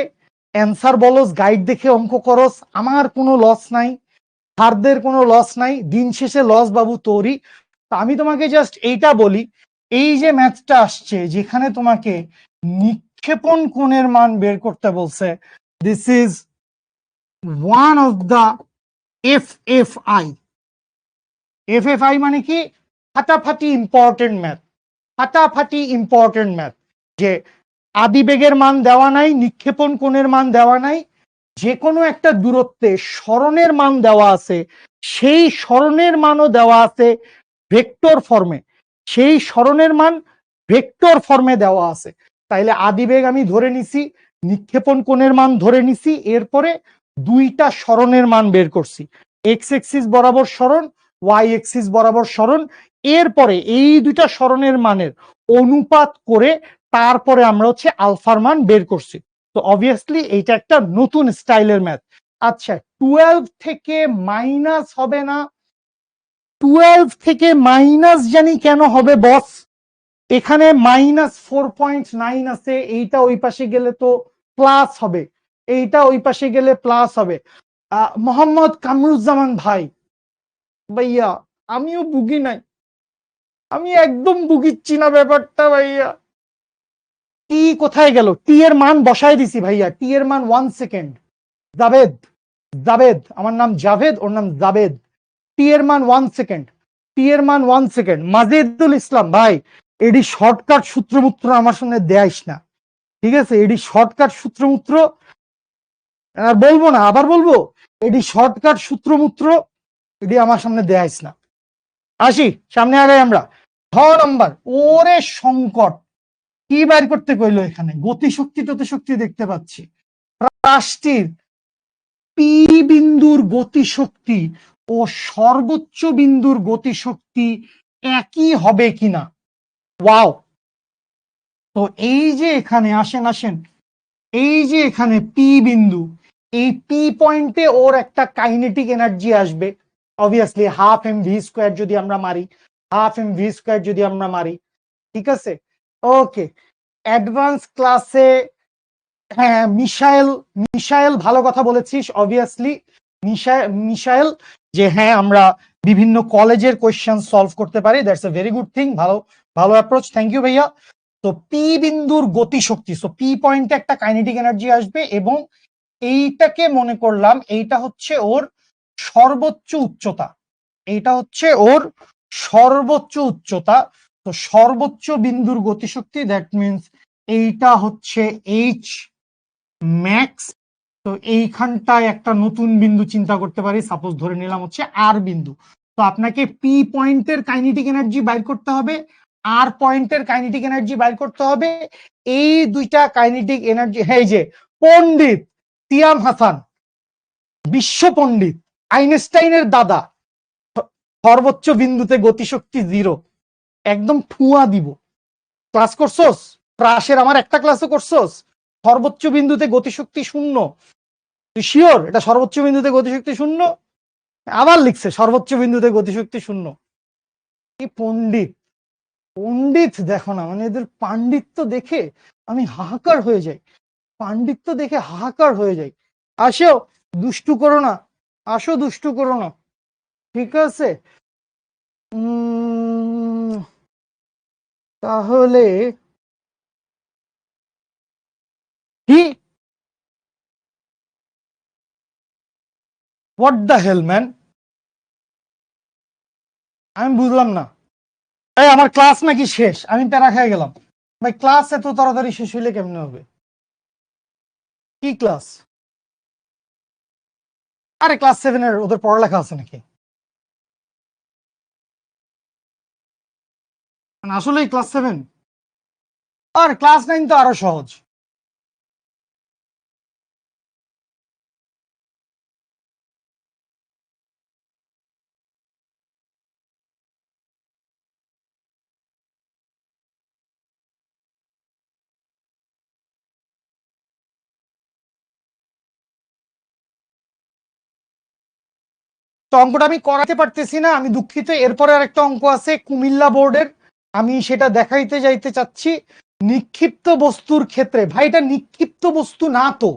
অ্যান্সার বলস, গাইড দেখে অঙ্ক করস, আমার কোনো লস নাই, হারদের কোনো লস নাই, দিন শেষে লস বাবু তোরই। আমি তোমাকে জাস্ট এইটা বলি, এই যে ম্যাথটা আসছে যেখানে তোমাকে নিক্ষেপণ কোণের মান বের করতে বলছে, this is one of the FFI. FFI মানে কি? ফাটাফাটি ইম্পর্টেন্ট ম্যাথ, ফাটাফাটি ইম্পর্টেন্ট ম্যাথ। যে আদিবেগের মান দেওয়া নাই, নিক্ষেপণ কোণের মান দেওয়া নাই, যে কোনো একটা দূরত্বে সরণের মান দেওয়া আছে, সেই সরণের মানও দেওয়া আছে ভেক্টর ফর্মে, সেই সরণের মান ভেক্টর ফর্মে দেওয়া আছে। তাইলে আদিবেগ আমি ধরে নিছি, নিক্ষেপণ কোণের মান ধরে নিছি, এরপরে দুইটা সরণের মান বের করছি, এক্স এক্সিস বরাবর সরণ, ওয়াই এক্সিস বরাবর সরণ। এরপরে এই দুইটা সরণের মানের অনুপাত করে তারপরে আমরা হচ্ছে আলফার মান বের করছি। তো অবভিয়াসলি এইটা একটা নতুন স্টাইলের ম্যাথ। আচ্ছা, 12 থেকে মাইনাস হবে না? 12 থেকে মাইনাস জানি কেন হবে বস? এখানে -4.9 আছে, এইটা ওই পাশে গেলে তো প্লাস হবে, এইটা ওই পাশে গেলে প্লাস হবে। মোহাম্মদ কামরুজ্জামান ভাই, ভাইয়া আমিও বুগি নাই, আমি একদম বুগিচ্ছি না ব্যাপারটা ভাইয়া। টি কোথায় গেল? টি এর মান বসায় দিছি ভাইয়া, টি এর মান 1 সেকেন্ড। জাভেদ, জাভেদ, আমার নাম জাভেদ, ওর নাম জাভেদ। টি এর মান 1 সেকেন্ড, টি এর মান 1 সেকেন্ড। মাজেদুল ইসলাম ভাই, এডি শর্টকাট সূত্রমূত্র আমার সঙ্গে দেয়াইস না, ঠিক আছে? এডি শর্টকাট সূত্রমূত্র আর বলবো না, আবার বলবো, এডি শর্টকাট সূত্রমূত্র এডি আমার সামনে দেয়াইস না। আসি সামনে আগাই আমরা। 6 নম্বর, ওরে সংকট, কি বাইর করতে কইলো এখানে? গতিশক্তি টতিশক্তি দেখতে পাচ্ছি, রাষ্ট্রের পি বিন্দুর গতিশক্তি ও সর্বোচ্চ বিন্দুর গতিশক্তি একই হবে কিনা। ওয়াও! তো এই যে এখানে আসেন আসেন, এই যে এখানে পি বিন্দু, এই পি পয়েন্টে ওর একটা কাইনেটিক এনার্জি আসবে, obviously half m v square যদি আমরা মারি, হাফ এম ভি স্কোয়ার যদি আমরা মারি, ঠিক আছে? ওকে, অ্যাডভান্স ক্লাসে, হ্যাঁ মিশাইল, মিশাইল ভালো কথা বলেছিস, অবভিয়াসলি মিশাইল, যে হ্যাঁ আমরা বিভিন্ন কলেজের কোয়েশ্চেন সলভ করতে পারি, that's a very good thing, ভালো ভালো অ্যাপ্রোচ, থ্যাংক ইউ ভাইয়া। তো পি বিন্দুর গতিশক্তি, সো পি পয়েন্টে একটা কাইনেটিক এনার্জি আসবে এবং এইটাকে মনে করলাম এইটা হচ্ছে ওর সর্বোচ্চ উচ্চতা, এইটা হচ্ছে ওর সর্বোচ্চ উচ্চতা। তো সর্বোচ্চ বিন্দুর গতিশক্তি, দ্যাট মিনস এইটা হচ্ছে এইচ ম্যাক্স। তো এইখানটায় একটা নতুন বিন্দু চিন্তা করতে পারি, সাপোজ ধরে নিলাম হচ্ছে আর বিন্দু। তো আপনাকে পি পয়েন্টের কাইনেটিক এনার্জি বাইর করতে হবে, আর পয়েন্টের কাইনেটিক এনার্জি বাইর করতে হবে। এই দুইটা কাইনেটিক এনার্জি, এই যে পণ্ডিত সিয়াম হাসান, বিশ্ব পণ্ডিত, আইনস্টাইনের দাদা, সর্বোচ্চ বিন্দুতে গতিশক্তি 0, একদম ঠুয়া দিব। ক্লাস করছোস? প্রাসের আমার একটা ক্লাসও করছোস? সর্বোচ্চ বিন্দুতে গতিশক্তি 0, তুই শিওর এটা সর্বোচ্চ বিন্দুতে গতিশক্তি 0? আবার লিখছে সর্বোচ্চ বিন্দুতে গতিশক্তি 0। কি পণ্ডিত, পণ্ডিত দেখো না, মানে এদের পাণ্ডিত্য দেখে আমি হাহাকার হয়ে যাই, পাণ্ডিত্য দেখে হাহাকার হয়ে যাই। আসো, দুষ্টু করো না, আসো দুষ্টু করো না, ঠিক আছে? তাহলে কি, হোয়াট দ্য হেল ম্যান, আমি বুঝলাম না। এই আমার ক্লাস নাকি শেষ? আমি প্যারা খেয়ে গেলাম। ভাই ক্লাস এত তাড়াতাড়ি শেষ হইলে কেমনে হবে? কি ক্লাস? আরে ক্লাস 7 এর ওদের পড়ালেখা আছে নাকি? মানে আসলেই ক্লাস 7? আর ক্লাস 9 তো আরো সহজ। তো অঙ্কটা আমি করাতে পারতেছি না, আমি দুঃখিত। এরপরে আরেকটা অঙ্ক আছে কুমিল্লা বোর্ডের, আমি সেটা দেখাইতে যাইতে চাচ্ছি। নিক্ষিপ্ত বস্তুর ক্ষেত্রে, ভাই এটা নিক্ষিপ্ত বস্তু না তো,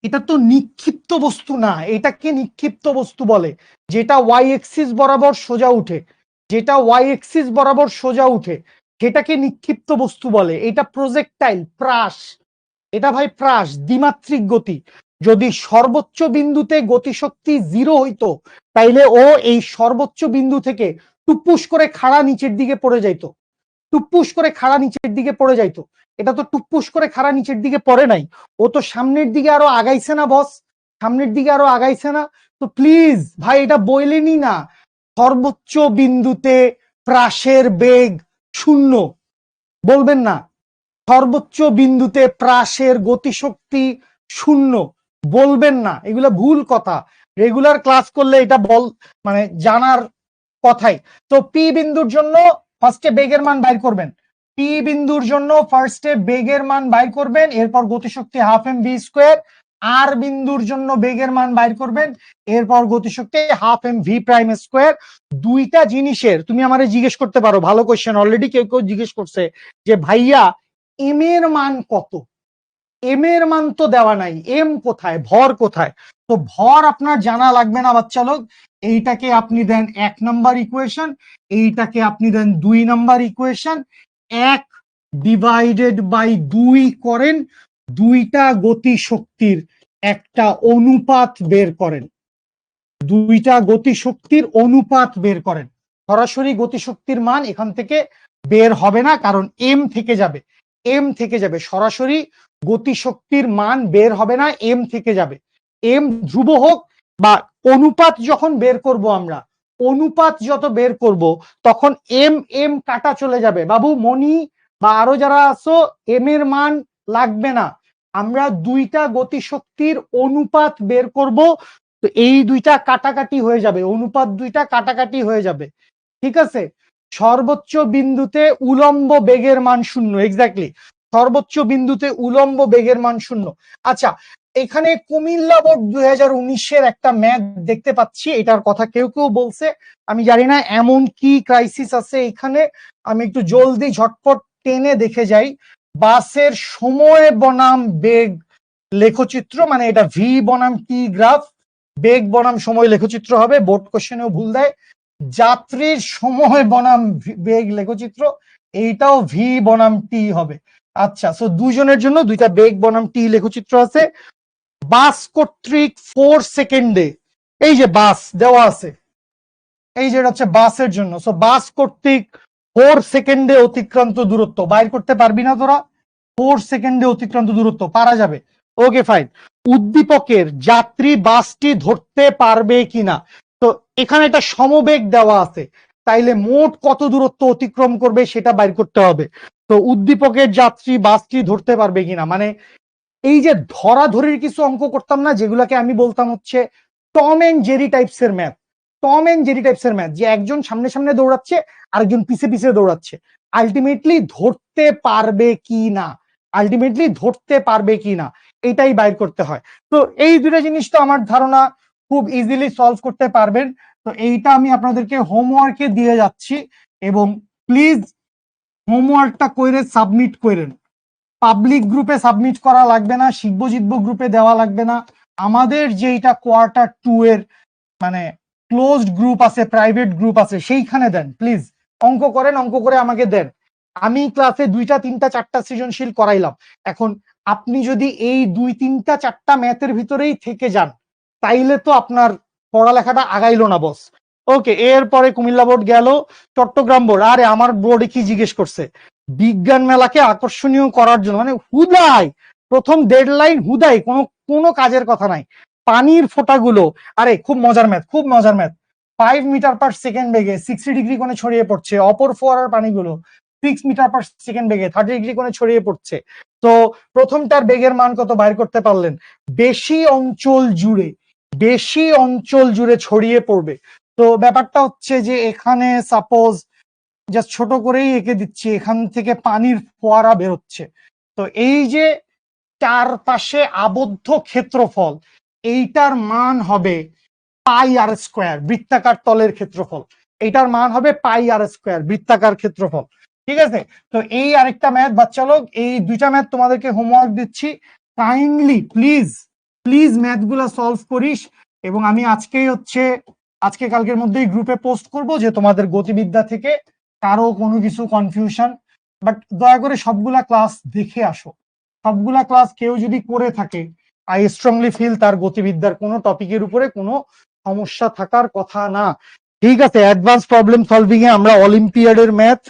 এটা তো নিক্ষিপ্ত বস্তু না। এটাকে নিক্ষিপ্ত বস্তু বলে যেটা ওয়াই এক্সিস বরাবর সোজা উঠে, যেটা ওয়াই এক্সিস বরাবর সোজা উঠে সেটাকে নিক্ষিপ্ত বস্তু বলে। এটা প্রজেক্টাইল, প্রাস। এটা ভাই প্রাস, দ্বিমাত্রিক গতি। যদি সর্বোচ্চ বিন্দুতে গতিশক্তি 0 হইতো তাইলে ও এই সর্বোচ্চ বিন্দু থেকে টুপুস করে খাড়া নিচের দিকে পড়ে যাইতো, টুপুস করে খাড়া নিচের দিকে পড়ে যাইতো। এটা তো টুপুস করে খাড়া নিচের দিকে পড়ে নাই, ও তো সামনের দিকে আরো আগাইছে না বস, সামনের দিকে আরো আগাইছে না। তো প্লিজ ভাই এটা বইলেনি না, সর্বোচ্চ বিন্দুতে প্রাসের বেগ 0, বলবেন না সর্বোচ্চ বিন্দুতে প্রাসের গতিশক্তি 0, বলবেন না। এগুলো ভুল কথা, রেগুলার ক্লাস করলে এটা মানে জানার কথাই। তো পি বিন্দুর জন্য ফার্স্টে বেগের মান বাইর করবেন, পি বিন্দুর জন্য ফার্স্টে বেগের মান বাইর করবেন, এরপর গতিশক্তি হাফ এম ভি স্কোয়ার। আর বিন্দুর জন্য বেগের মান বাইর করবেন, এরপর গতিশক্তি half m v prime square. দুইটা জিনিসের তুমি আমারে জিজ্ঞেস করতে পারো, ভালো কোশ্চেন, অলরেডি কেউ কেউ জিজ্ঞেস করছে যে ভাইয়া এম এর মান কত? এম এর মান তো দেওয়া নাই, এম কোথায়, ভর কোথায়? তো ভর আপনার জানা লাগবে না বাচ্চা লোক। এইটাকে আপনি দেন 1 নাম্বার ইকুয়েশন, এইটাকে আপনি দেন 2 নাম্বার ইকুয়েশন, 1/2 করেন, দুইটা গতি শক্তির একটা অনুপাত বের করেন, দুইটা গতি শক্তির অনুপাত বের করেন। সরাসরি গতিশক্তির মান এখান থেকে বের হবে না, কারণ এম থেকে যাবে, এম থেকে যাবে, সরাসরি গতিশক্তির মান বের হবে না, এম থেকে যাবে। এম ধ্রুব হোক বা অনুপাত যখন বের করব আমরা, অনুপাত যত বের করব তখন এম এম কাটা চলে যাবে। বাবু মনি বা আরো যারা আছো, এম এর মান লাগবে না, আমরা দুইটা গতিশক্তির অনুপাত বের করব। তো এই দুইটা কাটাকাটি হয়ে যাবে, অনুপাত দুইটা কাটাকাটি হয়ে যাবে, ঠিক আছে। সর্বোচ্চ বিন্দুতে উলম্ব বেগের মান 0, এক্স্যাক্টলি সর্বোচ্চ বিন্দুতে উলম্ব বেগের মান 0। আচ্ছা, এখানে কুমিল্লা বোর্ড 2019-এর একটা ম্যাথ দেখতে পাচ্ছি, এটার কথা কেউ কেউ বলছে, আমি জানি না এমন কি ক্রাইসিস আছে এখানে। আমি একটু জলদি ঝটপট টেনে দেখে যাই। বাসের সময় বনাম বেগ লেখচিত্র, মানে এটা ভি বনাম টি গ্রাফ, বেগ বনাম সময় লেখচিত্র হবে, বোর্ড কোশ্চেনেও ভুল দেয়। যাত্রীর সময় বনাম বেগ লেখচিত্র, এইটাও ভি বনাম টি হবে। আচ্ছা, সো দুজনের জন্য দুইটা বেগ বনাম টি লেখচিত্র আছে। বাস কর্তৃক 4 সেকেন্ডে, এই যে বাস দেওয়া আছে, এই যে হচ্ছে বাসের জন্য, সো বাস কর্তৃক 4 সেকেন্ডে অতিক্রান্ত দূরত্ব বাইর করতে পারবি না তোরা? 4 সেকেন্ডে অতিক্রান্ত দূরত্ব পারা যাবে, ওকে ফাইন। উদ্দীপকের যাত্রী বাসটি ধরতে পারবে কিনা, তো এখানে একটা সমবেগ দেওয়া আছে, তাইলে মোট কত দূরত্ব অতিক্রম করবে সেটা বাইর করতে হবে। তো উদ্দীপকের যাত্রী বাসটি ধরতে পারবে কিনা, মানে এই যে ধরাধরির কিছু অঙ্ক করতাম না, যেগুলোকে আমি বলতাম হচ্ছে টম এন্ড জেরি টাইপসের ম্যাথ, টম এন্ড জেরি টাইপসের ম্যাথ, যে একজন সামনে সামনে দৌড়াচ্ছে আরেকজন পিছে পিছে দৌড়াচ্ছে, আলটিমেটলি ধরতে পারবে কি না, আলটিমেটলি ধরতে পারবে কি না, এটাই বাইর করতে হয়। তো এই দুটো জিনিস তো আমার ধারণা খুব ইজিলি সলভ করতে পারবেন। তো এইটা আমি আপনাদেরকে হোমওয়ার্কে দিয়ে যাচ্ছি, এবং প্লিজ হোমওয়ার্কটা করে সাবমিট করেন। পাবলিক গ্রুপে সাবমিট করা লাগবে না, শিখবো জিতবো গ্রুপে দেওয়া লাগবে না। আমাদের যেটা Q2 এর মানে ক্লোজড গ্রুপ আছে, প্রাইভেট গ্রুপ আছে, সেইখানে দেন প্লিজ। অঙ্ক করেন, অঙ্ক করে আমাকে দেন। আমি ক্লাসে 2টা 3টা 4টা সৃজনশীল করাইলাম, এখন আপনি যদি এই 2 3টা 4টা ম্যাথের ভিতরেই থেকে যান তাইলে তো আপনার পড়ালেখাটা আগাইলো না বস। ওকে, এরপরে কুমিল্লা বোর্ড গেল, চট্টগ্রাম বোর্ড, আরে আমার বোর্ডে কি জিজ্ঞেস করছে, বিজ্ঞান মেলাকে আকর্ষণীয় করার জন্য, মানে হুদাই প্রথম ডেডলাইন, হুদাই কোনো কোনো কাজের কথা নাই। পানির ফোঁটাগুলো, আরে খুব মজার ম্যাথ, খুব মজার ম্যাথ। 5 মিটার/সেকেন্ড বেগে 60 ডিগ্রি কোণে ছড়িয়ে পড়ছে, অপর ফোয়ারার পানিগুলো 6 মিটার/সেকেন্ড বেগে 30 ডিগ্রি কোণে ছড়িয়ে পড়ছে। তো প্রথমটার বেগের মান কত বাইর করতে পারলেন? বেশি অঞ্চল জুড়ে, বেশি অঞ্চল জুড়ে ছড়িয়ে পড়বে। তো ব্যাপারটা হচ্ছে যে এখানে সাপোজ জাস্ট ছোট করেই এঁকে দিচ্ছি, এখান থেকে পানির ফোয়ারা বেরোচ্ছে। তো এই যে চারপাশে আবদ্ধ ক্ষেত্রফল, এইটার মান হবে পাই আর স্কোয়ার, বৃত্তাকার তলের ক্ষেত্রফল। এইটার মান হবে পাই আর স্কোয়ার, বৃত্তাকার ক্ষেত্রফল। ঠিক আছে? তো এই আরেকটা ম্যাথ বাচ্চা লোক, এই দুইটা ম্যাথ তোমাদেরকে হোমওয়ার্ক দিচ্ছি, কাইন্ডলি প্লিজ প্লিজ ম্যাথগুলা সলভ করিস। এবং আমি আজকেই হচ্ছে আজকে কালকের মধ্যেই গ্রুপে পোস্ট করব যে তোমাদের গতিবিদ্যা থেকে কারো কোনো কিছু কনফিউশন, বাট দয়া করে সবগুলা ক্লাস দেখে আসো। সবগুলা ক্লাস কেউ যদি করে থাকে, আই স্ট্রংলি ফিল তার গতিবিদ্যার কোনো টপিকের উপরে কোনো সমস্যা থাকার কথা না। ঠিক আছে? অ্যাডভান্স প্রবলেম সলভিং এ আমরা অলিম্পিয়াডের ম্যাথ,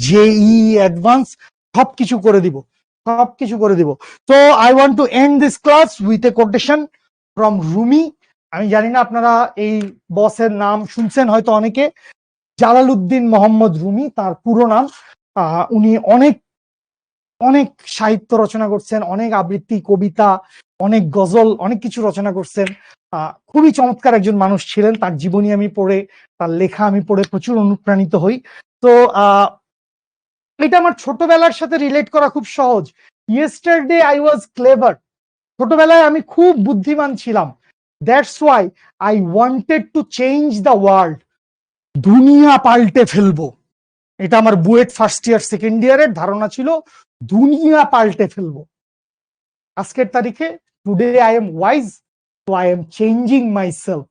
জেই অ্যাডভান্স সবকিছু করে দিব, সবকিছু করে দিব। তো I want to end this class with a quotation from Rumi. আমি জানি না আপনারা এই বসের নাম শুনছেন হয়তো অনেকে, জালালউদ্দিন মোহাম্মদ রুমি তার পুরো নাম। উনি অনেক অনেক সাহিত্য রচনা করছেন, অনেক আবৃত্তি, কবিতা, অনেক গজল, অনেক কিছু রচনা করছেন। খুবই চমৎকার একজন মানুষ ছিলেন। তার জীবনী আমি পড়ে, তার লেখা আমি পড়ে প্রচুর অনুপ্রাণিত হই। তো এটা আমার ছোটবেলার সাথে রিলেট করা খুব সহজ। ইয়েস্টারডে আই ওয়াজ ক্লেভার, ছোটবেলায় আমি খুব বুদ্ধিমান ছিলাম। That's why I wanted to change the world, দুনিয়া পাল্টে ফেলবো। এটা আমার বুয়েট ফার্স্ট ইয়ার সেকেন্ড ইয়ারের ধারণা ছিল, দুনিয়া পাল্টে ফেলবো। আজকের তারিখে টুডে আই এম ওয়াইজ, তো I am changing my self.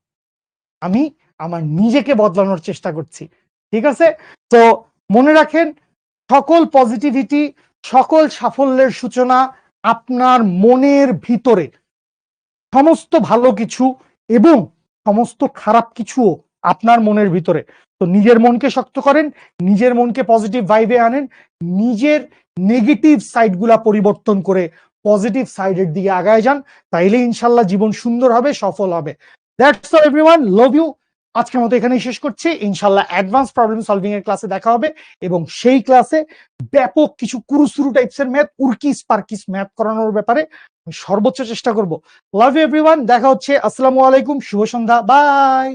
আমি আমার নিজেকে বদলানোর চেষ্টা করছি। ঠিক আছে? তো মনে রাখেন, সকল পজিটিভিটি, সকল সাফল্যের সূচনা আপনার মনের ভিতরে। সমস্ত ভালো কিছু এবং সমস্ত খারাপ কিছুও আপনার মনের ভিতরে। তো নিজের মনকে শক্ত করেন, নিজের মনকে পজিটিভ ভাইবে আনেন, নিজের নেগেটিভ সাইডগুলা পরিবর্তন করে পজিটিভ সাইডের দিকে আগায় যান, তাইলে ইনশাল্লাহ জীবন সুন্দর হবে, সফল হবে। That's all everyone, love you. আজকের মতো এখানেই শেষ করছি। ইনশাল্লাহ অ্যাডভান্স প্রবলেম সলভিং এর ক্লাসে দেখা হবে, এবং সেই ক্লাসে ব্যাপক কিছু কুরুসুরু টাইপসের ম্যাথ, উর্কিস পার্কিস ম্যাথ করানোর ব্যাপারে সর্বোচ্চ চেষ্টা করব। লাভ ইউ এভরিওয়ান, দেখা হচ্ছে। আসসালামু আলাইকুম, শুভ সন্ধ্যা, বাই।